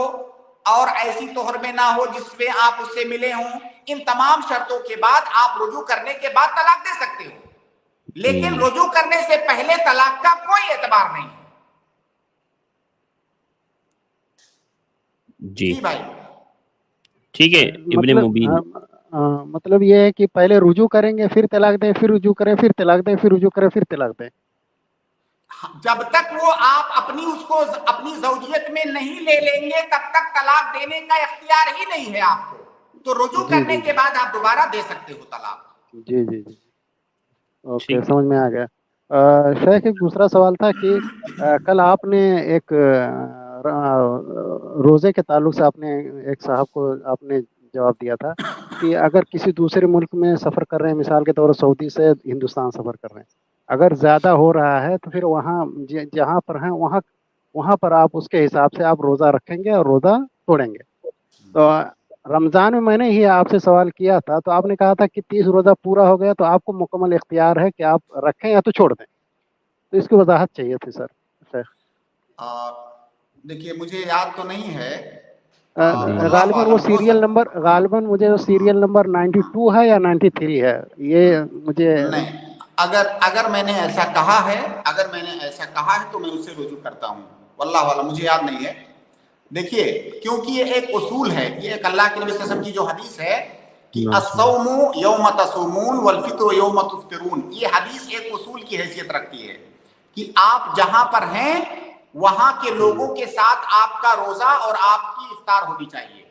और ऐसी तोहर में ना हो जिसमें आप उससे मिले हों। इन तमाम शर्तों के बाद आप रुजू करने के बाद तलाक दे सकते हो, लेकिन रुजू करने से पहले तलाक का कोई एतबार नहीं है। जी भाई ठीक है इब्ने मुबीन। मतलब ये है कि पहले रुजू करेंगे फिर तलाक दें, फिर रुजू करें फिर तलाक दें, फिर रुजू करें फिर तलाक दें। जब तक वो आप उसको अपनी ज़ौजियत में नहीं ले लेंगे तब तक तलाक देने का इख्तियार ही नहीं है आपको। तो रुजू करने के बाद आप दोबारा दे सकते हो तलाक। जी जी जी, ओके, समझ में आ गया। शेख, एक दूसरा सवाल था कि कल आपने एक रोज़े के ताल्लुक से आपने एक साहब को आपने जवाब दिया था कि अगर किसी दूसरे मुल्क में सफ़र कर रहे हैं, मिसाल के तौर पर सऊदी से हिंदुस्तान सफ़र कर रहे हैं, अगर ज़्यादा हो रहा है तो फिर वहाँ जहाँ पर हैं वहाँ पर आप उसके हिसाब से आप रोज़ा रखेंगे और रोज़ा तोड़ेंगे। तो रमज़ान में मैंने ही आपसे सवाल किया था तो आपने कहा था कि 30 रोज़ा पूरा हो गया तो आपको मुकम्मल इख्तियार है कि आप रखें या तो छोड़ दें। तो इसकी वजाहत चाहिए थी सर। देखिए, मुझे याद तो नहीं है, गालिबन वो सीरियल नंबर, गालिबन मुझे सीरियल नंबर 92 है या 93 है, ये मुझे नहीं। अगर मैंने ऐसा कहा है तो मैं उससे रुजू करता हूँ, वल्लाह वाला मुझे याद नहीं है। देखिए, क्योंकि ये एक उसूल है, ये एक अल्लाह के नबी सल्लल्लाहु अलैहि वसल्लम की जो हदीस है कि अस्सौमु यौम तसूमून वल फित्रू यौम तुफ्तिरून, ये हदीस एक उसूल की हैसियत रखती है कि आप जहां पर हैं वहां के लोगों के साथ आपका रोजा और आपकी इफ्तार होनी चाहिए।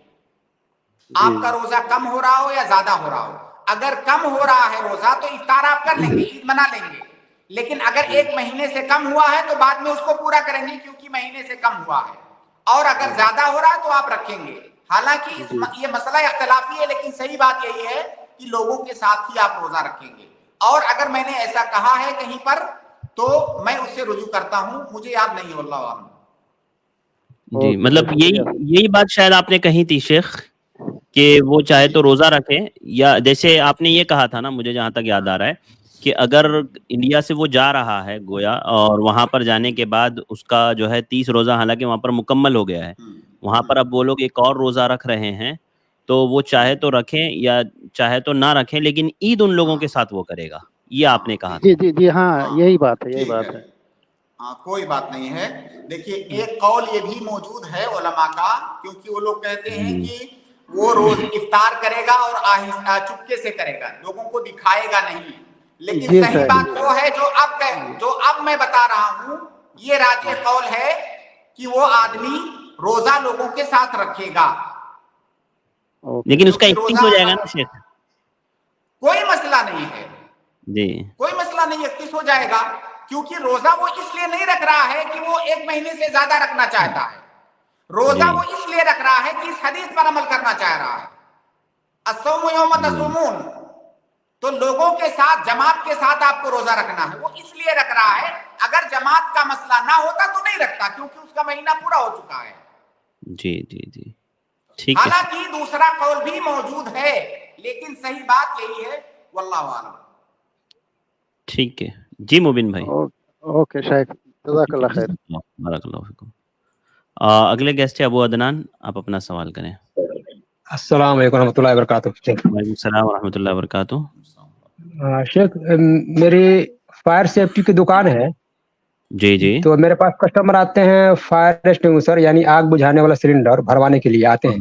आपका रोजा कम हो रहा हो या ज्यादा हो रहा हो, अगर कम हो रहा है रोजा तो इफ्तार आप कर लेंगे, ईद मना लेंगे। लेकिन अगर 1 महीने से कम हुआ है तो बाद में उसको पूरा करेंगे क्योंकि महीने से कम हुआ है, और अगर ज्यादा हो रहा है तो आप रखेंगे। हालांकि ये मसला इख्तिलाफी है, लेकिन सही बात यही है कि लोगों के साथ ही आप रोजा रखेंगे। और अगर मैंने ऐसा कहा है कहीं पर तो मैं उससे रुजू करता हूं, मुझे याद नहीं है वल्लाह आलम। जी, मतलब यही बात शायद आपने कही थी शेख कि वो चाहे तो रोजा रखे, या जैसे आपने ये कहा था ना, मुझे जहां तक याद आ रहा है कि अगर इंडिया से वो जा रहा है गोया और वहां पर जाने के बाद उसका जो है 30 रोजा हालांकि वहां पर मुकम्मल हो गया है, वहां पर अब वो लोग एक और रोजा रख रहे हैं, तो वो चाहे तो रखें या चाहे तो ना रखें, लेकिन ईद उन लोगों के साथ वो करेगा, ये आपने कहा। जी जी जी, हाँ यही बात है, यही बात है। हाँ, कोई बात नहीं है। देखिए, एक कौल ये भी मौजूद है उलमा का, क्योंकि वो लोग कहते हैं कि वो रोज इफ्तार करेगा और आहिस्ता चुपके से करेगा, लोगों को दिखाएगा नहीं। लेकिन सही बात वो है जो अब मैं बता रहा हूँ, ये राजे कौल है कि वो आदमी रोजा लोगों के साथ रखेगा, लेकिन उसका 31 हो जाएगा ना शेख। कोई मसला नहीं है जी, कोई मसला नहीं, 31 हो जाएगा, क्योंकि रोजा वो इसलिए नहीं रख रहा है कि वो 1 महीने से ज्यादा रखना चाहता है। रोजा वो इसलिए रख रहा है कि इस हदीस पर अमल करना चाह रहा है, अस्सौमु यौम तसूमून। तो लोगों के साथ, जमात के साथ आपको रोजा रखना है, वो इसलिए रख रहा है। अगर जमात का मसला ना होता तो नहीं रखता, क्योंकि उसका महीना पूरा हो चुका है। जी जी जी, ठीक है। हालांकि दूसरा कौल भी मौजूद है, लेकिन सही बात यही है, वल्लाहु आलम। ठीक है जी मुबिन भाई। ओके शेख, जज़ाकल्लाह खैर। बारकल्लाहु फीकुम। अगले गेस्ट है अबू अदनान, आप अपना सवाल करें। अस्सलाम वालेकुम रहमतुल्लाहि व बरकातुहू। वालेकुम सलाम व रहमतुल्लाहि व बरकातुहू। शेख, मेरी फायर सेफ्टी की दुकान है। जी जी। तो मेरे पास कस्टमर आते हैं फायर एक्सटिंग्विशर यानी आग बुझाने वाला सिलेंडर भरवाने के लिए आते हैं,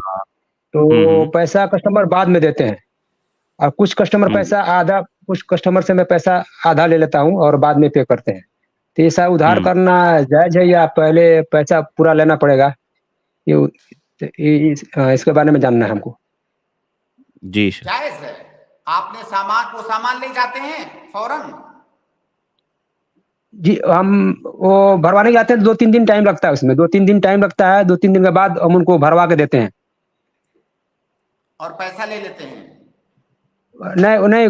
तो पैसा कस्टमर बाद में देते हैं। और कुछ कस्टमर पैसा आधा, कुछ कस्टमर से मैं पैसा आधा ले लेता हूँ और बाद में पे करते हैं। तो ऐसा उधार करना जायज है या पहले पैसा पूरा लेना पड़ेगा? इसके बारे में जानना है हमको। जी जायज है। आपने वो सामान ले जाते हैं फौरन? जी, हम वो भरवाने जाते हैं, 2-3 दिन टाइम लगता है उसमें, 2-3 दिन टाइम लगता है। 2-3 दिन के बाद हम उनको भरवा के देते हैं। और पैसा ले लेते हैं? नहीं,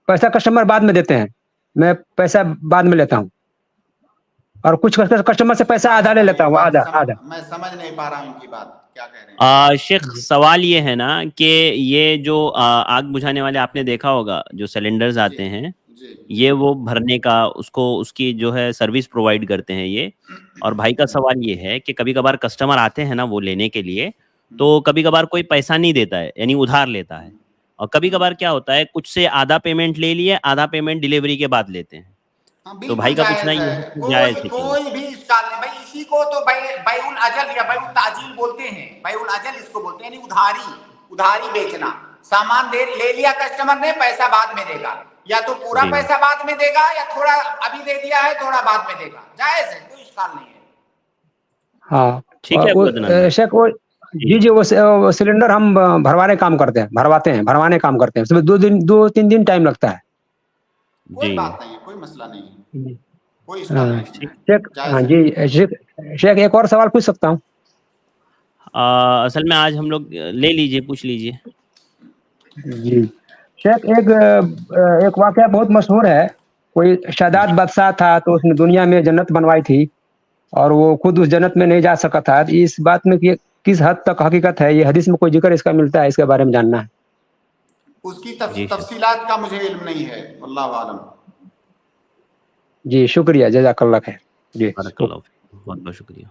पैसा कस्टमर बाद में देते हैं, मैं पैसा बाद में लेता हूँ। और कुछ कस्टमर से पैसा आधा ले लेता हूँ, आधा। मैं समझ नहीं पा रहा हूँ इनकी बात क्या कह रहे हैं। शेख, सवाल ये है ना कि ये जो आग बुझाने वाले आपने देखा होगा जो सिलेंडर्स आते हैं, ये वो भरने का उसकी जो है सर्विस प्रोवाइड करते हैं ये। और भाई का सवाल ये है कि कभी कभार कस्टमर आते हैं ना वो लेने के लिए, तो कभी कभार कोई पैसा नहीं देता है, यानी उधार लेता है। और कभी कभार क्या होता है, कुछ से आधा पेमेंट ले लिए, आधा पेमेंट डिलीवरी के बाद लेते हैं। तो भाई का पूछना ये है, कोई भी इसकाल नहीं भाई, इसी को तो बैउल अजल या बैउल ताजील बोलते हैं। बैउल अजल इसको बोलते हैं, यानी उधारी बेचना। सामान ले लिया कस्टमर ने, पैसा बाद में देगा, या तो पूरा पैसा बाद में देगा या थोड़ा अभी दे दिया है थोड़ा बाद में देगा, जायज है, कोई इसकाल नहीं है। हाँ ठीक है शेख। जी, वो सिलेंडर हम भरवाने काम करते हैं, भरवाने काम करते हैं, उसमें 2-3 दिन टाइम लगता है। कोई बात नहीं, कोई मसला नहीं है, कोई इसकाल नहीं। शेख, हाँ जी शेख, एक और सवाल पूछ सकता हूँ? असल में आज हम लोग ले लीजिए, पूछ लीजिए। जी शेख, एक वाकया बहुत मशहूर है। कोई शहजाद बादशाह था, तो उसने दुनिया में जन्नत बनवाई थी और वो खुद उस जन्नत में नहीं जा सका था। इस बात में किस हद तक हकीकत है, ये हदीस में कोई जिक्र इसका मिलता है, इसके बारे में जानना है। उसकी तफसीलात का मुझे इल्म नहीं है, अल्लाह आलम। जी शुक्रिया, जज़ाकल्लाह खैर। जी बहुत बहुत शुक्रिया।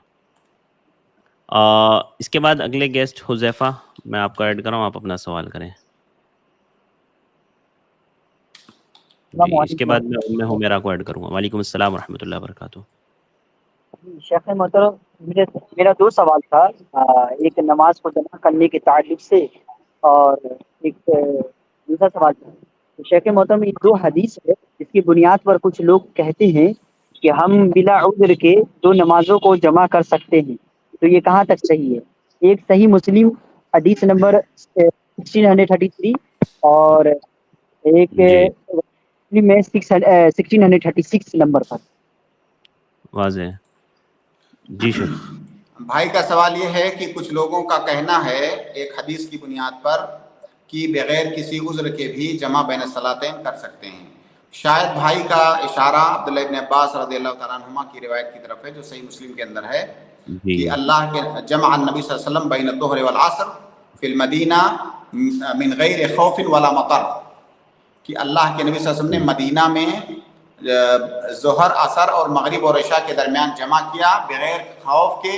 इसके बाद अगले गेस्ट हुज़ैफा, मैं आपको ऐड कर रहा हूँ, आप अपना सवाल करें। इसके बाद मैं हुमैरा को ऐड करूँगा। वालेकुम अस्सलाम रहमतुल्लाहि व बरकातुहू। शेख मोहतरम, मेरा 2 सवाल था, एक नमाज को जमा करने के ताल्लुक से और एक दूसरा सवाल था। तो शेख मोहतरम, ये 2 हदीस है जिसकी बुनियाद पर कुछ लोग कहते हैं कि हम बिला उज़्र के 2 नमाजों को जमा कर सकते हैं, तो ये कहाँ तक सही है? एक सही मुस्लिम हदीस नंबर 1633 और एक में 1636 नंबर पर। वाज़ेह। जी शेख। भाई का सवाल ये है कि कुछ लोगों का कहना है एक हदीस की बुनियाद पर कि बगैर किसी उज़्र के भी जमा बैन सलातैन कर सकते हैं। शायद भाई का इशारा अब्दुल्ला इब्न अब्बास रज़ियल्लाहु तआला अन्हुमा की रिवायत की तरफ है, जो सही मुस्लिम के अंदर है कि अल्लाह के जमा नबी सल्लल्लाहु अलैहि वसल्लम बैन ज़ुहर वल असर फिल मदीना मिन गैर खौफिन वला मतर, कि अल्लाह के नबी सल्लल्लाहु अलैहि वसल्लम ने मदीना में ज़ोहर, असर और मगरिब और इशा के दरमियान जमा किया बगैर खौफ के,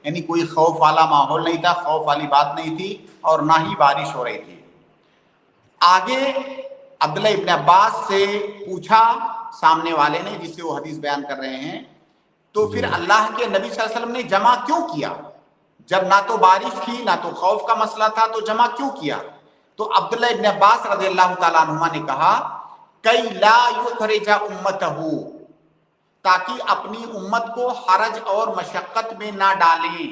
यानी कोई खौफ वाला माहौल नहीं था, खौफ वाली बात नहीं थी और ना ही बारिश हो रही थी। आगे अब्दुल्ला इब्न अब्बास से पूछा सामने वाले ने जिससे वो हदीस बयान कर रहे हैं, तो फिर अल्लाह के नबी सल्लल्लाहु अलैहि वसल्लम ने जमा क्यों किया? जब ना तो बारिश थी ना तो खौफ का मसला था, तो जमा क्यों किया? तो अब्दुल्ला इब्न अब्बास रज़ियल्लाहु तआला अन्हुमा ने कहा, कई ला युखरिजा उम्मतहू, ताकि अपनी उम्मत को हरज और मशक्कत में ना डालें।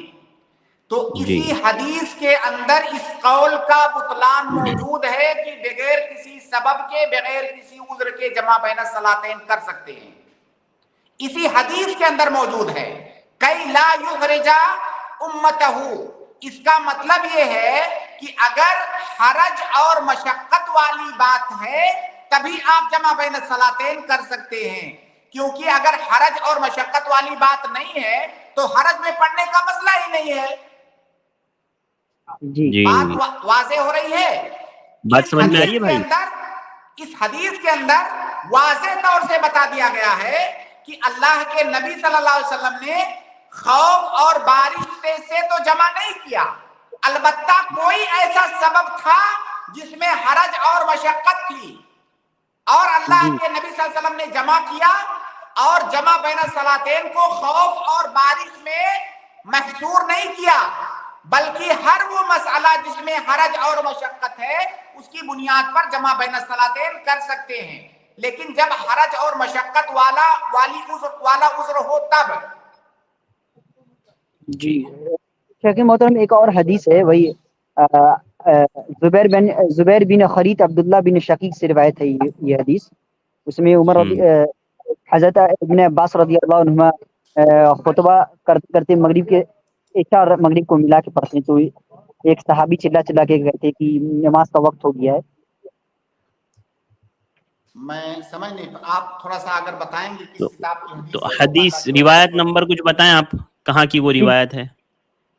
तो इसी हदीस के अंदर इस कौल का बुतलान मौजूद है कि बगैर किसी सबब के, बगैर किसी उज़्र के जमा बैन सलातैन कर सकते हैं। इसी हदीस के अंदर मौजूद है कई ला युखरिजा उम्मतहू। इसका मतलब ये है कि अगर हरज और मशक्कत वाली बात है तभी आप जमा बैन सलातैन कर सकते हैं, क्योंकि अगर हरज और मशक्कत वाली बात नहीं है तो हरज में पढ़ने का मसला ही नहीं है। जी बात वाज़ेह हो रही है? बात समझ में आ रही है भाई? इस हदीस के अंदर वाज़ेह तौर से बता दिया गया है कि अल्लाह के नबी सल्लल्लाहु अलैहि वसल्लम ने खौफ और बारिश से तो जमा नहीं किया, अलबत्ता कोई ऐसा सबब था जिसमें हरज और मशक्कत थी और अल्लाह के नबी सल्लल्लाहु अलैहि वसल्लम ने जमा किया, और जमा बैन सलातैन को खौफ और बारिश में महसूर नहीं किया, بلکہ ہر وہ مسئلہ جس میں حرج اور مشقت ہے اس کی بنیاد پر جمع بین الصلاتین کر سکتے ہیں، لیکن جب حرج اور مشقت والا عذر ہو تب۔ جی شیخ محترم ایک اور حدیث ہے، وہی زبیر بن خریط عبداللہ بن شقیق سے روایت ہے یہ حدیث، اس میں عمر حضرت ابن عباس رضی اللہ عنہما خطبہ کرتے کرتے مغرب کے عشاء اور مغرب کو ملا کے پڑھتے ہیں، تو ایک صحابی چلا چلا کے کہتے کہ نماز کا وقت ہو گیا ہے۔ میں سمجھ نہیں، آپ تھوڑا سا اگر بتائیں گے کس کتاب کی حدیث تو ہے؟ حدیث روایت نمبر کچھ بتائیں آپ، کہاں کی وہ روایت ہے؟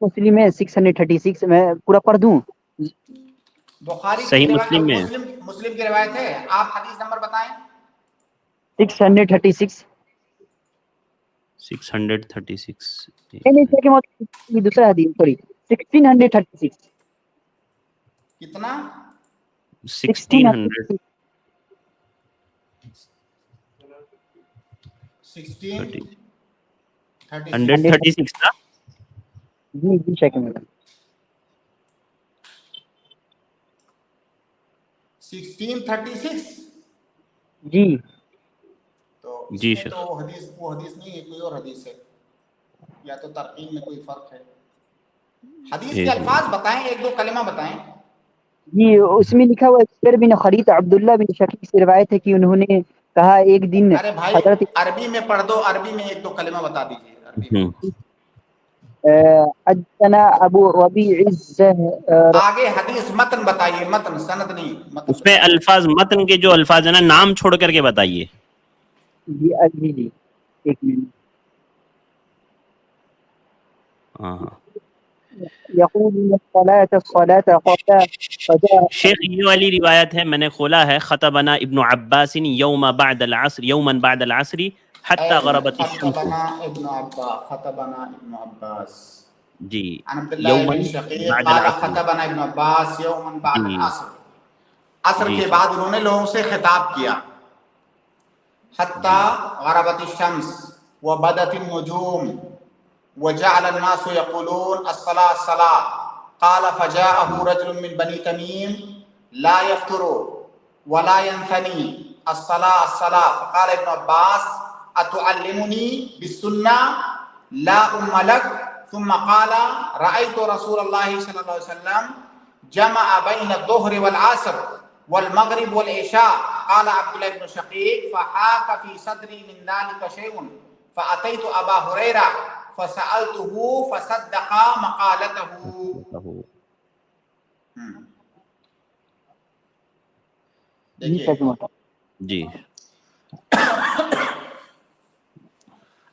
مسلم میں 636 میں پورا پڑھ دوں؟ بخاری صحیح کی مسلم میں مسلم کی روایت ہے، آپ حدیث نمبر بتائیں۔ 636 636 نہیں یہ دوسرا حدیث، سوری 1636 کتنا؟ 1600 136 تھا۔ جی جی شیخ محترم 1636 جی تو جی اس میں شیخ، تو وہ حدیث نہیں ہے، کوئی اور حدیث ہے، یا تو ترقیم میں کوئی فرق ہے۔ حدیث کے الفاظ بتائیں، ایک دو کلمہ بتائیں۔ جی اس میں لکھا ہوا زبیر بن خریط عبداللہ بن شقیق سے روایت ہے کہ انہوں نے کہا ایک دن ارے بھائی حضرت عربی میں پڑھ دو، عربی میں ایک دو کلمہ بتا دیجیے عربی میں۔ حدثنا ابو ربیع آگے حدیث متن بتائیے، متن سند نہیں، متن اس میں الفاظ متن کے جو الفاظ ہیں نا نام چھوڑ کر کے بتائیے۔ جی جی جی ایک منٹ۔ شیخ یہ والی روایت ہے، میں نے کھولا ہے، خطبنا ابن عباس یوما بعد العصر یوما بعد العصر حتى غربت الشمس۔ خطبنا ابن عباس جی عن عبد الله یوما بن شقیق بعد قال العصر، خطبنا ابن عباس یوما بعد العصر، عصر جی کے بعد انہوں نے لوگوں سے خطاب کیا، حتى غربت الشمس وبدت النجوم وجعل الناس يقولون الصلاة الصلاة، قال فجاءه رجل من بني تميم لا يفطر ولا ينثني الصلاة الصلاة، فقال ابن عباس أتعلمني بالسنة لا أم لك، ثم قال رأيت رسول الله صلى الله عليه وسلم جمع بين الظهر والعصر والمغرب والعشاء، قال عبد الله بن شقيق فحاك في صدري من ذلك شيء فأتيت أبا هريرة فسألته فصدق مقالته۔ جی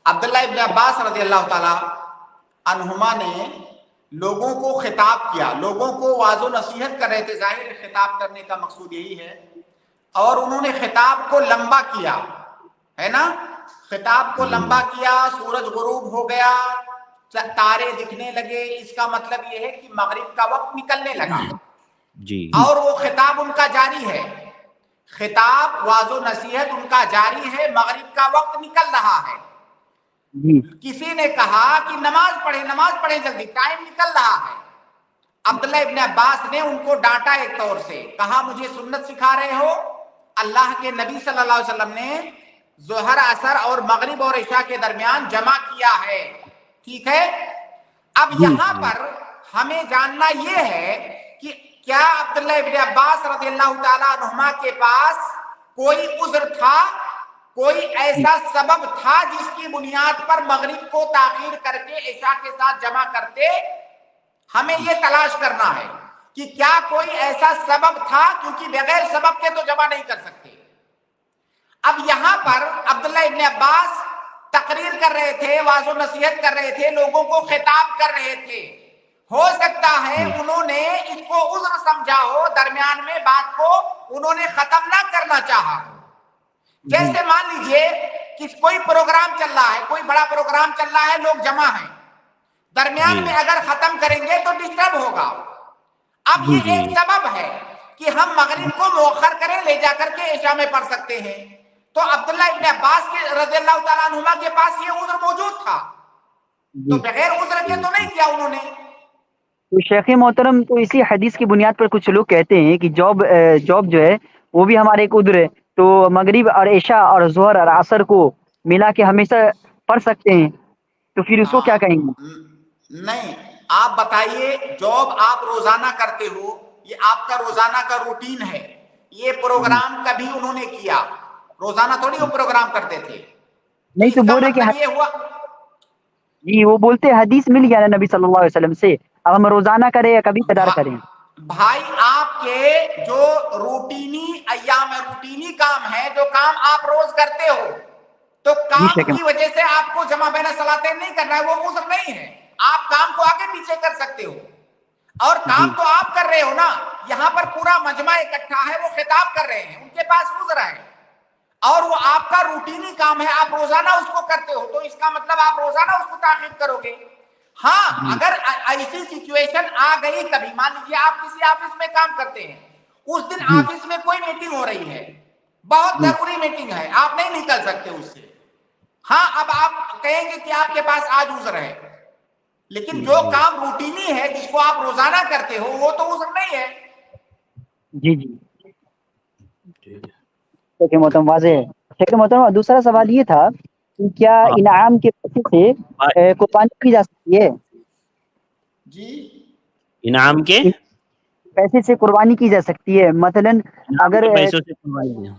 عبداللہ ابن عباس رضی اللہ تعالی عنہما نے لوگوں کو خطاب کیا، لوگوں کو واعظ و نصیحت کر رہے تھے، ظاہر خطاب کرنے کا مقصود یہی ہے، اور انہوں نے خطاب کو لمبا کیا ہے نا، خطاب کو لمبا کیا، سورج غروب ہو گیا، تارے دکھنے لگے، اس کا مطلب یہ ہے کہ مغرب کا وقت نکلنے لگا، جی اور وہ خطاب ان کا جاری ہے، خطاب واعظ و نصیحت ان کا جاری ہے، مغرب کا وقت نکل رہا ہے۔ کسی نے کہا کہ نماز پڑھیں جلدی، ٹائم نکل رہا ہے۔ عبداللہ ابن عباس نے ان کو ڈانٹا ایک طور سے، کہا مجھے سنت سکھا رہے ہو؟ اللہ کے نبی صلی اللہ علیہ وسلم نے ظہر عصر اور مغرب اور عشاء کے درمیان جمع کیا ہے، ٹھیک ہے؟ اب یہاں پر ہمیں جاننا یہ ہے کہ کیا عبداللہ ابن عباس رضی اللہ تعالیٰ عنہما کے پاس کوئی عذر تھا، کوئی ایسا سبب تھا جس کی بنیاد پر مغرب کو تاخیر کر کے عشاء کے ساتھ جمع کرتے؟ ہمیں یہ تلاش کرنا ہے کہ کیا کوئی ایسا سبب تھا، کیونکہ بغیر سبب کے تو جمع نہیں کر سکتے۔ اب یہاں پر عبداللہ ابن عباس تقریر کر رہے تھے، واعظ و نصیحت کر رہے تھے، لوگوں کو خطاب کر رہے تھے، ہو سکتا ہے انہوں نے اس کو عذر سمجھا ہو، درمیان میں بات کو انہوں نے ختم نہ کرنا چاہا۔ جیسے مان لیجئے کہ کوئی پروگرام چل رہا ہے، کوئی بڑا پروگرام چل رہا ہے، لوگ جمع ہیں، درمیان میں اگر ختم کریں گے تو ڈسٹرب ہوگا۔ اب یہ ایک سبب ہے کہ ہم مغرب کو مؤخر کریں، لے جا کر کے عشاء میں پڑھ سکتے ہیں۔ تو عبداللہ ابن عباس کے رضی اللہ تعالیٰ عنہما کے پاس یہ عذر موجود تھا، تو بغیر عذر کے تو نہیں کیا انہوں نے۔ تو شیخ محترم تو اسی حدیث کی بنیاد پر کچھ لوگ کہتے ہیں کہ جاب جو ہے وہ بھی ہمارے ایک عذر ہے، تو مغرب اور عشاء اور ظہر اور عصر کو ملا کے ہمیشہ پڑھ سکتے ہیں، تو پھر اس کو کیا کہیں گے؟ نہیں، آپ بتائیے، جاب آپ روزانہ کرتے ہو، یہ آپ کا روزانہ کا روٹین ہے، یہ پروگرام کبھی انہوں نے کیا؟ روزانہ تھوڑی وہ پروگرام کرتے تھے، تو نہیں اس تو کا بول رہے کہ مطلب یہ ہوا جی وہ بولتے حدیث مل گیا نا نبی صلی اللہ علیہ وسلم سے، اب ہم روزانہ کریں یا کبھی کبھار کریں؟ بھائی آپ کے جو روٹینی ایام روٹینی کام ہے، جو کام آپ روز کرتے ہو، تو جی کام شیخ کی وجہ سے آپ کو جمع بین صلاتین نہیں کرنا ہے، وہ عذر نہیں ہے، آپ کام کو آگے پیچھے کر سکتے ہو، اور کام تو آپ کر رہے ہو نا، یہاں پر پورا مجمع اکٹھا ہے، وہ خطاب کر رہے ہیں، ان کے پاس عذر ہے، اور وہ آپ کا روٹینی کام ہے، آپ روزانہ اس کو کرتے ہو، تو اس کا مطلب آپ روزانہ اس کو تاخیر کرو گے۔ ہاں، اگر ایسی سچویشن آ گئی کبھی، مان لیجیے آپ کسی آفس میں کام کرتے ہیں، اس دن آفس میں کوئی میٹنگ ہو رہی ہے، بہت ضروری میٹنگ ہے، آپ نہیں نکل سکتے اس سے، ہاں اب آپ کہیں گے کہ آپ کے پاس آج عذر ہے، لیکن جو کام روٹینی ہے جس کو آپ روزانہ کرتے ہو وہ تو عذر نہیں ہے۔ جی جی شیخ محترم واضح ہے۔ شیخ محترم دوسرا سوال یہ تھا کہ کیا انعام کے پیسے سے قربانی کی جا سکتی ہے؟ جی انعام کے پیسے سے قربانی کی جا سکتی ہے، مثلاً اگر پیسوں سے قربانی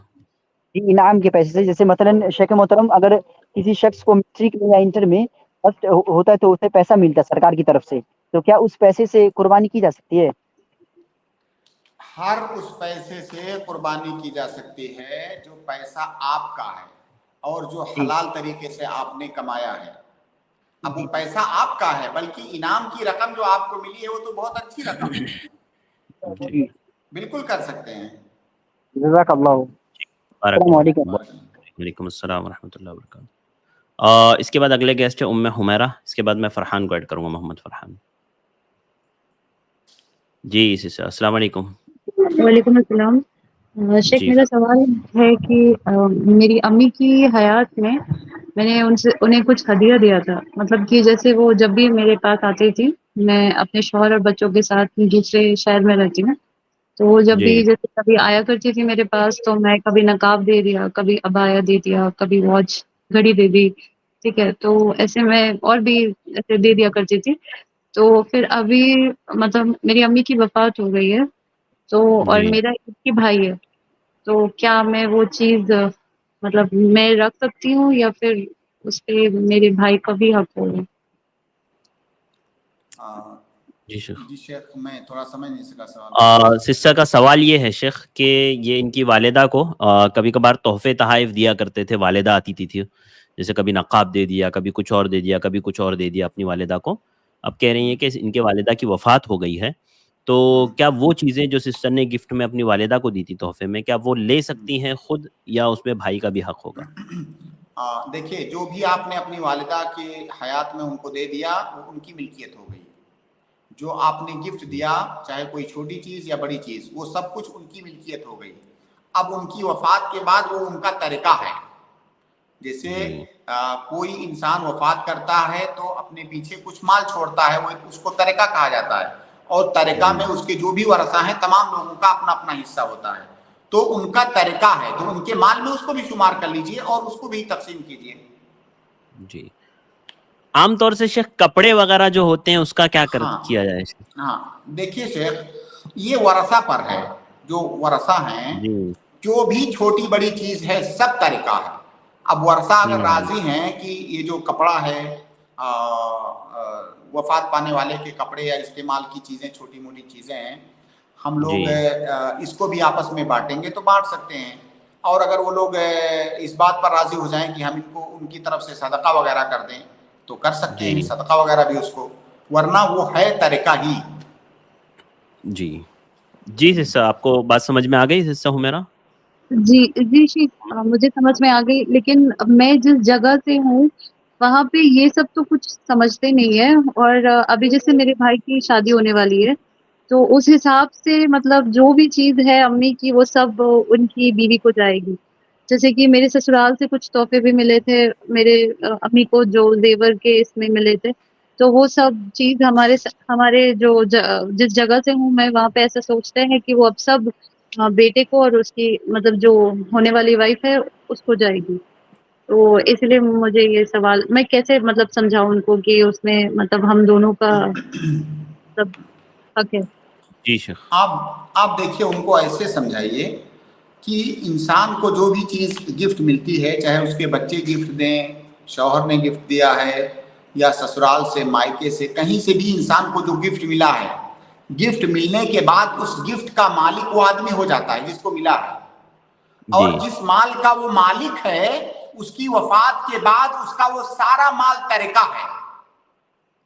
انعام کے پیسے سے، جیسے مثلاً شیخ محترم اگر کسی شخص کو میٹرک میں یا انٹر میں فرسٹ ہوتا ہے تو اسے پیسہ ملتا ہے سرکار کی طرف سے، تو کیا اس پیسے سے قربانی کی جا سکتی ہے؟ ہر اس پیسے سے قربانی کی جا سکتی ہے جو پیسہ آپ کا ہے اور جو حلال طریقے سے آپ نے کمایا ہے۔ اب وہ پیسہ آپ کا ہے، بلکہ انعام کی رقم جو آپ کو ملی ہے وہ تو بہت اچھی رقم ہے، بالکل کر سکتے ہیں۔ جزاک اللہ۔ السلام علیکم۔ وعلیکم السلام ورحمۃ اللہ وبرکاتہ۔ اس کے بعد اگلے گیسٹ ہے ام حمیرہ، اس کے بعد میں فرحان کو ایڈ کروں گا، محمد فرحان۔ جی السلام علیکم۔ وعلیکم السلام۔ شیخ جی میرا سوال ہے کہ میری امی کی حیات میں نے انہیں کچھ ہدیہ دیا تھا، مطلب کہ جیسے وہ جب بھی میرے پاس آتی تھی، میں اپنے شوہر اور بچوں کے ساتھ دوسرے شہر میں رہتی ہوں، تو وہ جب بھی جی جیسے کبھی آیا کرتی تھی میرے پاس، تو میں کبھی نقاب دے دیا، کبھی عبایا دے دیا، کبھی واچ گھڑی دے دی، ٹھیک ہے، تو ایسے میں اور بھی ایسے دے دیا کرتی تھی۔ تو پھر ابھی مطلب میری امی کی وفات ہو گئی ہے، تو اور جی میرا ایک ہی بھائی ہے، تو کیا میں وہ چیز مطلب میں رکھ سکتی ہوں یا پھر اس پہ میرے بھائی کا بھی حق ہوگا؟ جی شیخ میں تھوڑا سمجھ نہیں سکا سوال۔ سسٹر کا سوال یہ ہے شیخ کہ یہ ان کی والدہ کو کبھی کبھار تحفے تحائف دیا کرتے تھے، والدہ آتی تھی جیسے کبھی نقاب دے دیا، کبھی کچھ اور دے دیا، کبھی کچھ اور دے دیا اپنی والدہ کو۔ اب کہہ رہی ہیں کہ ان کے والدہ کی وفات ہو گئی ہے، تو کیا وہ چیزیں جو سسٹر نے گفٹ میں اپنی والدہ کو دی تھی تحفے میں، کیا وہ لے سکتی ہیں خود یا اس میں بھائی کا بھی حق ہوگا؟ دیکھیے، جو بھی آپ نے اپنی والدہ کی حیات میں ان کو دے دیا وہ ان کی ملکیت ہو گئی، جو آپ نے گفٹ دیا چاہے کوئی چھوٹی چیز یا بڑی چیز، وہ سب کچھ ان کی ملکیت ہو گئی۔ اب ان کی وفات کے بعد وہ ان کا طریقہ ہے، جیسے کوئی انسان وفات کرتا ہے تو اپنے پیچھے کچھ مال چھوڑتا ہے، وہ اس کو ترکہ کہا جاتا ہے، اور ترکہ میں اس کے جو بھی ورثہ ہیں تمام لوگوں کا اپنا اپنا حصہ ہوتا ہے، تو ان کا طریقہ ہے، تو ان کے مال میں اس کو بھی شمار کر لیجئے اور اس کو بھی تقسیم کیجئے۔ جی عام طور سے شیخ کپڑے وغیرہ جو ہوتے ہیں اس کا کیا کیا جائے؟ ہاں دیکھیے شیخ، یہ ورثہ پر ہے، جو ورثہ ہیں جو بھی چھوٹی بڑی چیز ہے سب طریقہ ہے۔ اب ورثہ اگر راضی ہیں کہ یہ جو کپڑا ہے وفات پانے والے کے کپڑے یا استعمال کی چیزیں، چھوٹی موٹی چیزیں ہیں، ہم لوگ اس کو بھی آپس میں بانٹیں گے تو بانٹ سکتے ہیں، اور اگر وہ لوگ اس بات پر راضی ہو جائیں کہ ہم ان کو ان کی طرف سے صدقہ وغیرہ کر دیں تو کر سکتے ہیں صدقہ وغیرہ بھی اس کو، ورنہ وہ ہے طریقہ ہی۔ جی سسٹر آپ کو بات سمجھ میں آ گئی سسٹر حمیرہ؟ جی شیخ مجھے سمجھ میں آ گئی، لیکن میں جس جگہ سے ہوں وہاں پہ یہ سب تو کچھ سمجھتے نہیں ہے، اور ابھی جیسے میرے بھائی کی شادی ہونے والی ہے تو اس حساب سے مطلب جو بھی چیز ہے امی کی وہ سب ان کی بیوی کو جائے گی، جیسے کہ میرے سسرال سے کچھ تحفے بھی ملے تھے میرے امی کو جو زیور کے اس میں ملے تھے، تو وہ سب چیز ہمارے جو جس جگہ سے ہوں میں وہاں پہ ایسا سوچتے ہیں کہ وہ اب سب بیٹے کو اور اس کی مطلب جو ہونے والی وائف ہے اس کو جائے گی. تو اس لیے مجھے یہ سوال میں کیسے مطلب سمجھاؤں ان کو کہ اس میں مطلب ہم دونوں کا مطلب حق ہے. جی شیخ. آپ دیکھیے ان کو ایسے سمجھائیے کہ انسان کو جو بھی چیز گفٹ ملتی ہے، چاہے اس کے بچے گفٹ دیں، شوہر نے گفٹ دیا ہے، یا سسرال سے مائکے سے کہیں سے بھی انسان کو جو گفٹ ملا ہے، گفٹ ملنے کے بعد اس گفٹ کا مالک وہ آدمی ہو جاتا ہے جس کو ملا ہے. اور جس مال کا وہ مالک ہے اس کی وفات کے بعد اس کا وہ سارا مال ترکہ ہے،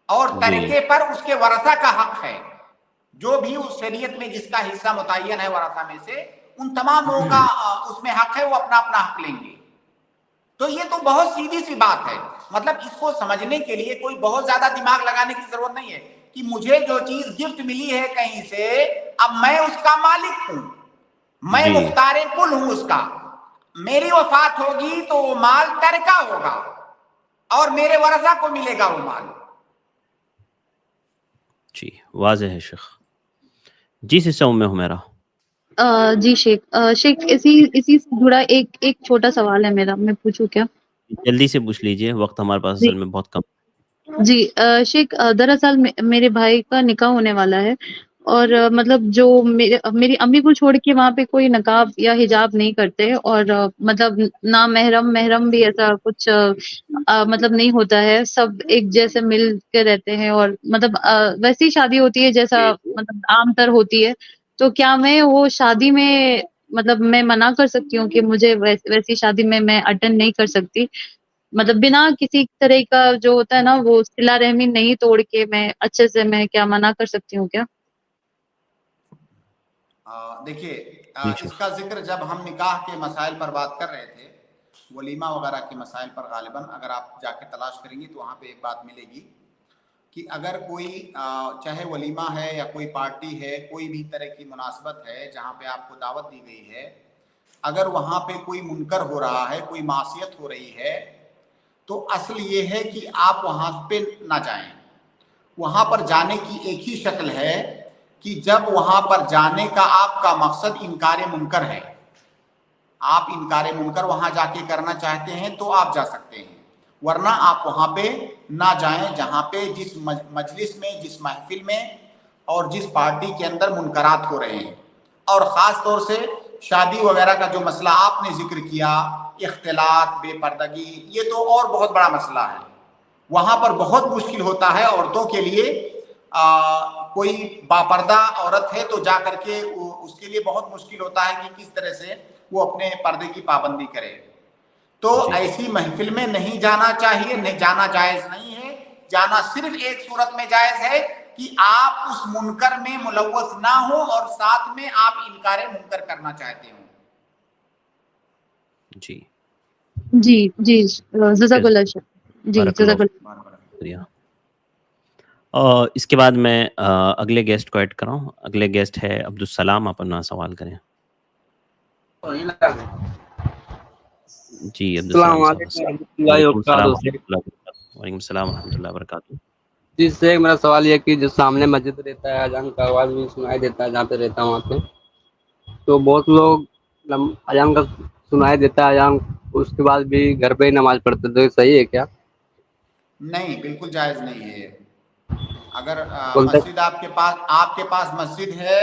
اور ترکے پر اس کے ورثہ کا حق ہے. جو بھی اس شریعت میں جس کا حصہ متعین ہے ورثہ میں سے، ان تمام لوگوں کا اس میں حق ہے، وہ اپنا اپنا حق لیں گے. تو یہ تو بہت سیدھی سی بات ہے. مطلب اس کو سمجھنے کے لیے کوئی بہت زیادہ دماغ لگانے کی ضرورت نہیں ہے کہ مجھے جو چیز گفٹ ملی ہے کہیں سے، اب میں اس کا مالک ہوں، میں مختار کل ہوں اس کا. میری وفات ہوگی تو وہ مال ترکہ ہوگا اور میرے ورثہ کو ملے گا وہ مال. جی واضح ہے شیخ. جی سسٹر ام حمیرہ. جی شیخ اسی سے جڑا ایک چھوٹا سوال ہے میرا، میں پوچھوں کیا؟ جلدی سے پوچھ لیجئے، وقت ہمارے پاس اصل میں بہت کم. جی شیخ دراصل میرے بھائی کا نکاح ہونے والا ہے، اور مطلب جو میری امی کو چھوڑ کے وہاں پہ کوئی نقاب یا حجاب نہیں کرتے، اور مطلب نہ محرم بھی ایسا کچھ مطلب نہیں ہوتا ہے. سب ایک جیسے مل کے رہتے ہیں، اور مطلب ویسی شادی ہوتی ہے جیسا مطلب عام تر ہوتی ہے. تو کیا میں وہ شادی میں مطلب میں منع کر سکتی ہوں کہ مجھے ویسی شادی میں اٹینڈ نہیں کر سکتی، مطلب بنا کسی طرح کا جو ہوتا ہے نا وہ صلہ رحمی نہیں توڑ کے میں اچھے سے میں کیا منع کر سکتی ہوں کیا؟ دیکھیے اس کا ذکر جب ہم نکاح کے مسائل پر بات کر رہے تھے، ولیمہ وغیرہ کے مسائل پر، غالباً اگر آپ جا کے تلاش کریں گی تو وہاں پہ ایک بات ملے گی کہ اگر کوئی چاہے ولیمہ ہے یا کوئی پارٹی ہے، کوئی بھی طرح کی مناسبت ہے جہاں پہ آپ کو دعوت دی گئی ہے، اگر وہاں پہ کوئی منکر ہو رہا ہے، کوئی معصیت ہو رہی ہے، تو اصل یہ ہے کہ آپ وہاں پہ نہ جائیں. وہاں پر جانے کی ایک ہی شکل ہے کہ جب وہاں پر جانے کا آپ کا مقصد انکار منکر ہے، آپ انکار منکر وہاں جا کے کرنا چاہتے ہیں تو آپ جا سکتے ہیں، ورنہ آپ وہاں پہ نہ جائیں جہاں پہ جس مجلس میں، جس محفل میں اور جس پارٹی کے اندر منکرات ہو رہے ہیں. اور خاص طور سے شادی وغیرہ کا جو مسئلہ آپ نے ذکر کیا، اختلاط، بے پردگی، یہ تو اور بہت بڑا مسئلہ ہے. وہاں پر بہت مشکل ہوتا ہے عورتوں کے لیے. کوئی باپردہ عورت ہے تو جا کر کے اس کے لیے بہت مشکل ہوتا ہے کہ کس طرح سے وہ اپنے پردے کی پابندی کرے. تو ایسی محفل میں نہیں جانا چاہیے، نہیں جانا جائز نہیں ہے. جانا صرف ایک صورت میں جائز ہے کہ آپ اس منکر میں ملوث نہ ہو اور ساتھ میں آپ انکار منکر کرنا چاہتے ہوں. جی جی جی جزاک اللہ شیخ. جی جزاک اللہ. اس کے بعد میں اگلے گیسٹ کو ایڈ کراؤں. اگلے گیسٹ ہے عبدالسلام. آپ اپنا سوال کریں. جی السلام علیکم ورحمۃ اللہ وبرکاتہ. وعلیکم السلام ورحمۃ اللہ وبرکاتہ. جی سے میرا سوال یہ ہے کہ جو سامنے مسجد رہتا ہے، اذان کا آواز بھی سنائی دیتا ہے جہاں پہ رہتا ہوں وہاں پہ، تو بہت لوگ اذان کا سنائی دیتا ہے اذان، اس کے بعد بھی گھر پہ ہی نماز پڑھتے، تو یہ صحیح ہے کیا؟ نہیں، بالکل جائز نہیں ہے. اگر مسجد آپ کے پاس مسجد ہے،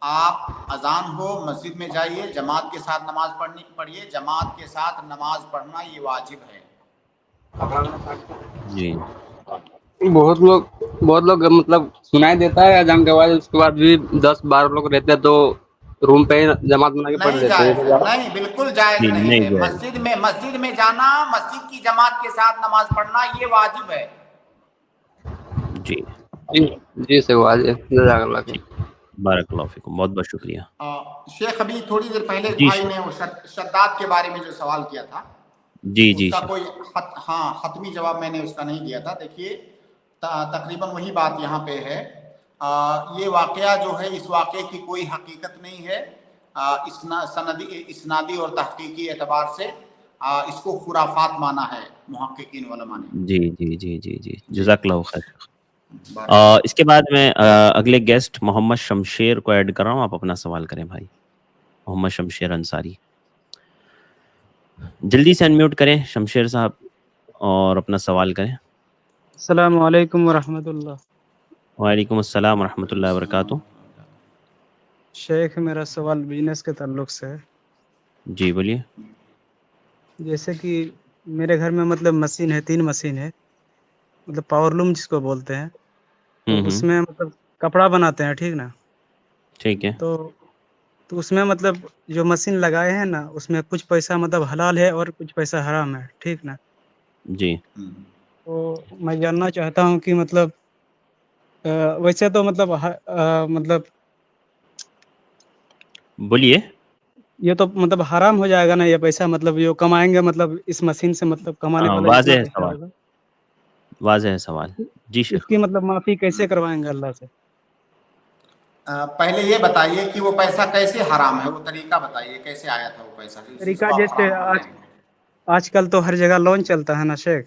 آپ اذان ہو مسجد میں جائیے، جماعت کے ساتھ نماز پڑھیے. جماعت کے ساتھ نماز پڑھنا یہ واجب ہے. جی بہت لوگ مطلب سنائی دیتا ہے اذان کے بعد، اس کے بعد بھی 10-12 لوگ رہتے ہیں تو روم پہ ہی جماعت بنا کے پڑھ لیتے ہیں. نہیں، بالکل جائز نہیں ہے. مسجد میں جانا، مسجد کی جماعت کے ساتھ نماز پڑھنا یہ واجب ہے. جی جی سے واجب. جزاک اللہ خیر. بارک اللہ فیکم. بہت بہت شکریہ. شیخ ابھی تھوڑی دیر پہلے بھائی نے شداد کے بارے میں جو سوال کیا تھا، جی اس کا کوئی حتمی جواب میں نے اس کا نہیں دیا تھا. دیکھیے تقریباً وہی بات یہاں پہ ہے. یہ واقعہ جو ہے، اس واقعے کی کوئی حقیقت نہیں ہے اسنادی اور تحقیقی اعتبار سے. इसको खुराफात माना है मुहक्किकीन उलमा ने। जी जी जी जी जी, जज़ाकल्लाहु खैर। इसके बाद मैं अगले गेस्ट मोहम्मद शमशेर को ऐड कर रहा हूँ, आप अपना सवाल करें भाई। मोहम्मद शमशेर अंसारी, जल्दी से अनम्यूट करें शमशेर साहब और अपना सवाल करें। अस्सलाम वालेकुम वरहमतुल्लाह। वालेकुम अस्सलाम वरहमतुल्लाहि वबरकातुहू। शेख, मेरा सवाल बिजनेस के ताल्लुक से है। जी बोलिए। जैसे कि मेरे घर में मतलब मशीन है, 3 मशीन है, मतलब पावर लूम जिसको बोलते हैं, तो उसमें मतलब कपड़ा बनाते हैं, ठीक ना? ठीक है। तो उसमें मतलब जो मशीन लगाए हैं ना, उसमें कुछ पैसा मतलब हलाल है और कुछ पैसा हराम है, ठीक ना? जी। तो मैं जानना चाहता हूँ कि मतलब वैसे तो मतलब मतलब बोलिए। ये तो मतलब हराम हो जाएगा ना ये पैसा, मतलब जो कमाएंगे मतलब इस मशीन से मतलब कमाने वाला जितना वाज़ेह है पैसा सवाल, होगा, वाज़ेह है सवाल। जी शेख। इसकी मतलब माफी कैसे करवाएंगे अल्लाह से? पहले ये बताइए कि वो पैसा कैसे हराम है, वो तरीका बताइए कैसे आया था वो पैसा तरीका जिसको आप जैसे हराम बोल रहे हैं। आजकल तो हर जगह लोन चलता है ना शेख,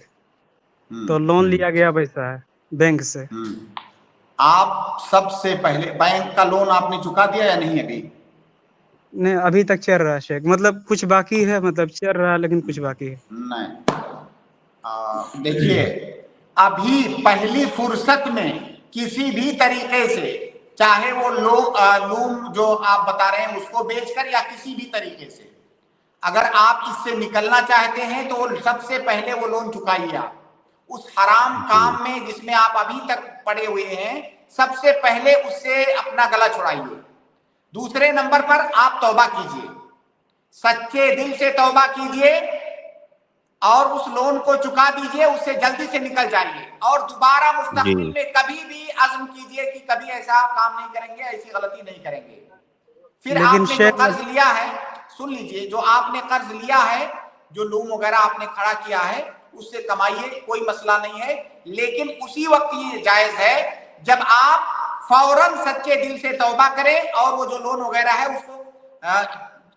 तो लोन लिया गया पैसा है बैंक से। आप सबसे पहले बैंक का लोन आपने चुका दिया या नहीं अभी? नहीं, अभी तक चल रहा है शेख, मतलब कुछ बाकी है, मतलब चल रहा है लेकिन कुछ बाकी है। नहीं, देखिए अभी पहली फुर्सत में किसी भी तरीके से, चाहे वो लूम जो आप बता रहे हैं उसको बेचकर या किसी भी तरीके से, अगर आप इससे निकलना चाहते हैं तो सबसे पहले वो लोन चुकाइए। आप उस हराम काम में जिसमें आप अभी तक पड़े हुए हैं, सबसे पहले उससे अपना गला छुड़ाइए। दूसरे नंबर पर आप तौबा कीजिए, सच्चे दिल से तौबा कीजिए और उस लोन को चुका दीजिए, उससे जल्दी से निकल जाइए और दोबारा मुस्तकबिल में कभी भी अज़्म कीजिए कि कभी ऐसा काम नहीं करेंगे, ऐसी गलती नहीं करेंगे। फिर आपने जो कर्ज लिया है, सुन लीजिए, जो आपने कर्ज लिया है, जो लूम वगैरह आपने खड़ा किया है, उससे कमाइए, कोई मसला नहीं है, लेकिन उसी वक्त ये जायज है जब आप फौरन सच्चे दिल से तौबा करें और वो जो लोन वगैरह है उसको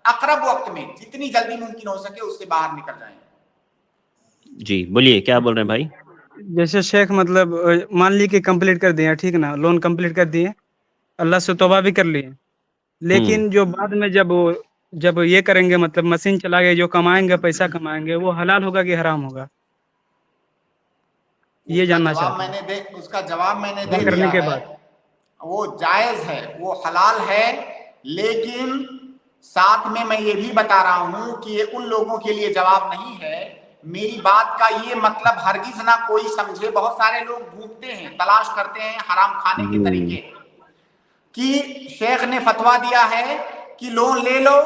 अकरब वक्त में जितनी जल्दी मुमकिन हो सके उससे बाहर निकल जाएं। जी बोलिए, क्या बोल रहे हैं भाई? जैसे शेख मतलब मान ली कि कंप्लीट कर दिए, ठीक ना, लोन कंप्लीट कर दिए, अल्लाह से तौबा भी कर लिए, लेकिन जो बाद में जब ये करेंगे, मतलब मशीन चला के जो कमाएंगे, पैसा कमाएंगे, वो हलाल होगा कि हराम होगा, ये जानना चाहता हूं। उसका जवाब मैंने दे करने दिया के है, बाद वो जायज है, वो हलाल है, लेकिन साथ में मैं ये भी बता रहा हूं कि ये उन लोगों के लिए जवाब नहीं है। मेरी बात का ये मतलब हरगिज ना कोई समझे, बहुत सारे लोग ढूंढते हैं, तलाश करते हैं हराम खाने के तरीके, कि शेख ने फतवा दिया है कि लोन ले लो,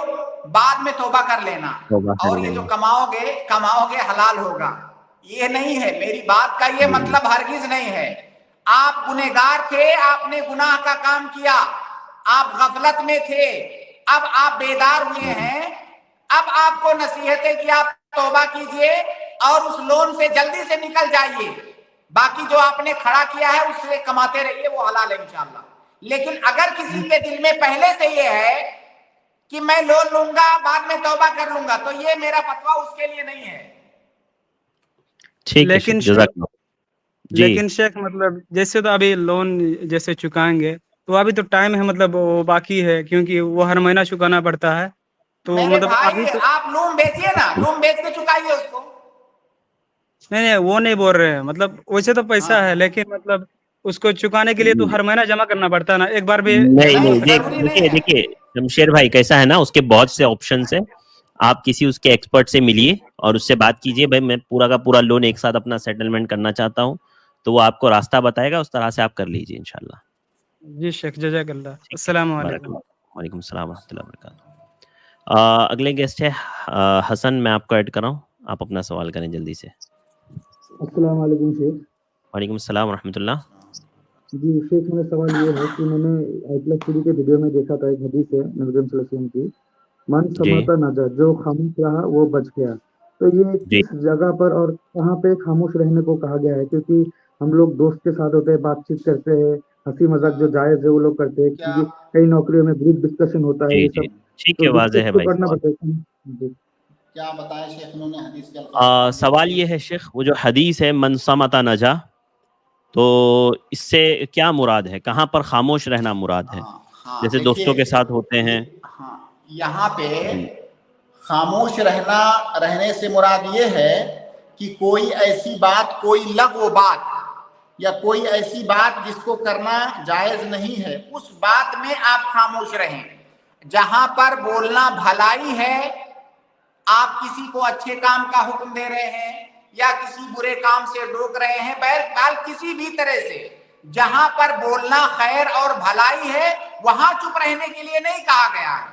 बाद में तौबा कर लेना और ये जो कमाओगे हलाल होगा। ये नहीं है, मेरी बात का ये मतलब हरगिज नहीं है। आप गुनहगार थे, आपने गुनाह का काम किया, आप गफलत में थे, अब आप बेदार हुए हैं, अब आपको नसीहत है कि आप तौबा कीजिए और उस लोन से जल्दी से निकल जाइए। बाकी जो आपने खड़ा किया है उससे कमाते रहिए, वो हलाल है इंशाअल्लाह। लेकिन अगर किसी के दिल में पहले से ये है कि मैं लोन लूंगा बाद में तौबा कर लूंगा, तो ये मेरा फतवा उसके लिए नहीं है। ठीक है, लेकिन शेख मतलब जैसे तो अभी लोन जैसे चुकाएंगे तो अभी तो टाइम है, मतलब वो बाकी है, क्योंकि वो हर महीना चुकाना पड़ता है, तो मेरे मतलब भाई अभी तो आप लोन बेचिए ना, लोन बेच के चुकाइए उसको। नहीं वो नहीं बोल रहे हैं, मतलब वैसे तो पैसा है, लेकिन मतलब उसको चुकाने के लिए तो हर महीना जमा करना पड़ता है ना, एक बार भी नहीं, देखिए शमशेर भाई, कैसा है ना, उसके बहुत से ऑप्शंस है। आप किसी उसके एक्सपर्ट से मिलिए और उससे बात कीजिए, भाई मैं पूरा का पूरा लोन एक साथ अपना सेटलमेंट करना चाहता हूँ, तो वो आपको रास्ता बताएगा, उस तरह से आप कर लीजिए इंशाल्लाह। जी शेख, जज़ाकल्लाह। अस्सलाम वालेकुम। वालेकुम सलाम व रहमतुल्लाहि व बरकातुहू। अगले गेस्ट है हसन, मैं आपको ऐड कर रहा हूँ, आप अपना सवाल करें जल्दी से। अस्सलाम वालेकुम शेख। वालेकुम सलाम व रहमतुल्लाह। जी शेख, मेरा सवाल ये है कि मैंने आइटलेस टीवी के वीडियो में देखा था, एक हदीस है नबी करीम सल्लल्लाहु अलैहि वसल्लम की, मन समाता नजा, जो खामोश रहा वो बच गया। तो ये किस जगह पर और कहाँ पे खामोश रहने को कहा गया है? क्योंकि हम लोग दोस्त के साथ होते हैं, बातचीत करते हैं, हंसी मजाक जो जायज है वो लोग करते हैं, क्योंकि कई नौकरियों में ग्रुप डिस्कशन होता है, ये सब ठीक तो है, वाज़ेह है तो भाई, करना पड़ता है। क्या बताएं शेख, उन्होंने हदीस के अल्फाज सवाल ये है शेख, वो जो हदीस है मन समता नजा, तो इससे क्या मुराद है, कहाँ पर खामोश रहना मुराद है? जैसे दोस्तों के साथ होते हैं। हाँ, यहाँ पे खामोश रहने से मुराद ये है कि कोई ऐसी बात, कोई लग़्व बात या कोई ऐसी बात जिसको करना जायज नहीं है, उस बात में आप खामोश रहें। जहां पर बोलना भलाई है, आप किसी को अच्छे काम का हुक्म दे रहे हैं या किसी बुरे काम से रोक रहे हैं, बहरहाल किसी भी तरह से जहां पर बोलना खैर और भलाई है वहां चुप रहने के लिए नहीं कहा गया है।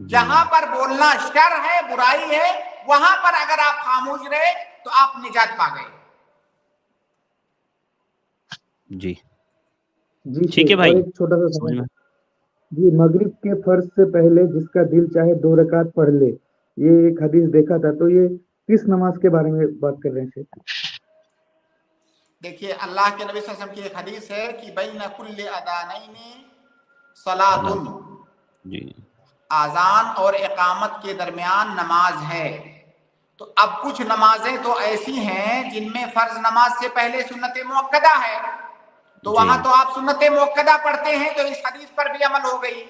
जहां पर बोलना शर है, बुराई है, वहां पर अगर आप खामोश रहे तो आप निजात पा गए। जी जी ठीक है भाई। एक छोटा सा सवाल जी, मगरिब के फर्ज से पहले जिसका दिल चाहे 2 रकात पढ़ ले, ये एक हदीस देखा था, तो ये किस नमाज के बारे में बात कर रहे हैं? देखिए, अल्लाह के नबी सल्लल्लाहु अलैहि वसल्लम की एक हदीस है कि बैन कुल्ले अदानैनी सलातुन, आजान और इकामत के दरमियान नमाज है। तो अब कुछ नमाजें तो ऐसी हैं जिनमें फर्ज नमाज से पहले सुन्नत मुअक्कदा है, तो वहां तो आप सुन्नत मुअक्कदा पढ़ते हैं, तो इस हदीस पर भी अमल हो गई।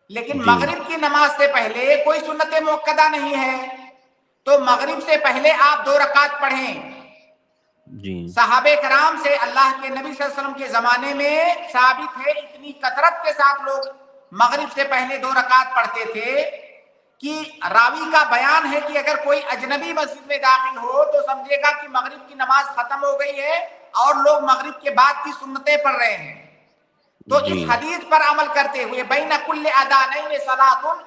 लेकिन मगरिब की नमाज से पहले कोई सुन्नत मुअक्कदा नहीं है, तो मगरिब से पहले आप 2 रकात पढ़ें। सहाबे कराम से अल्लाह के नबी सल्लल्लाहु अलैहि वसल्लम के जमाने में साबित है, इतनी कसरत के साथ लोग मगरिब से पहले 2 रकात पढ़ते थे कि रावी का बयान है कि अगर कोई अजनबी मस्जिद में दाखिल हो तो समझेगा कि मगरिब की नमाज खत्म हो गई है और लोग मगरिब के बाद की सुन्नतें पढ़ रहे हैं। तो इस हदीस पर अमल करते हुए बैन कुल्ले अदानैन सलातुन,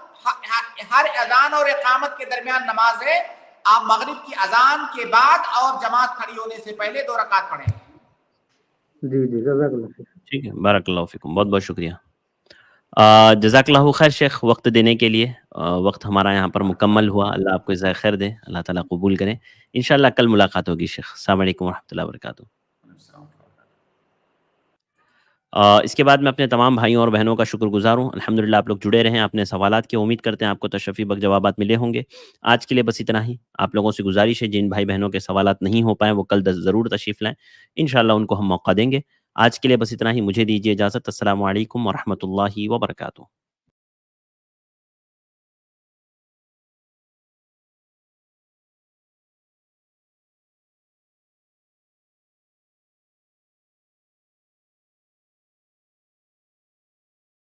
हर अजान और इकामत के दरमियान नमाज है, आप मगरिब की अजान के बाद और जमात खड़ी होने से पहले 2 रकात पढ़ें। जी जी, जज़ाकल्लाह। ठीक है, बारकल्लाहु फिकुम, बहुत बहुत शुक्रिया। जज़ाकल्लाहु खैर शेख, वक्त देने के लिए। वक्त हमारा यहाँ पर मुकम्मल हुआ। अल्लाह आपको जज़ाए खैर दे, अल्लाह ताला कबूल करे। इंशाअल्लाह कल मुलाकात होगी शेख। अस्सलामु अलैकुम वरहमतुल्लाहि वबरकातुहू। इसके बाद मैं अपने तमाम भाइयों और बहनों का शुक्रगुजार हूँ। अल्हम्दुलिल्लाह आप लोग जुड़े रहें अपने सवालात की। उम्मीद करते हैं आपको तशफ़ी बख्श जवाबात मिले होंगे। आज के लिए बस इतना ही। आप लोगों से गुजारिश है, जिन भाई बहनों के सवालात नहीं हो पाए वो कल ज़रूर तशरीफ़ लाएँ, इंशाअल्लाह उनको हम मौका देंगे। आज के लिए बस इतना ही। मुझे दीजिए इजाज़त। अस्सलामु अलैकुम वरहमतुल्लाहि वबरकातुहू।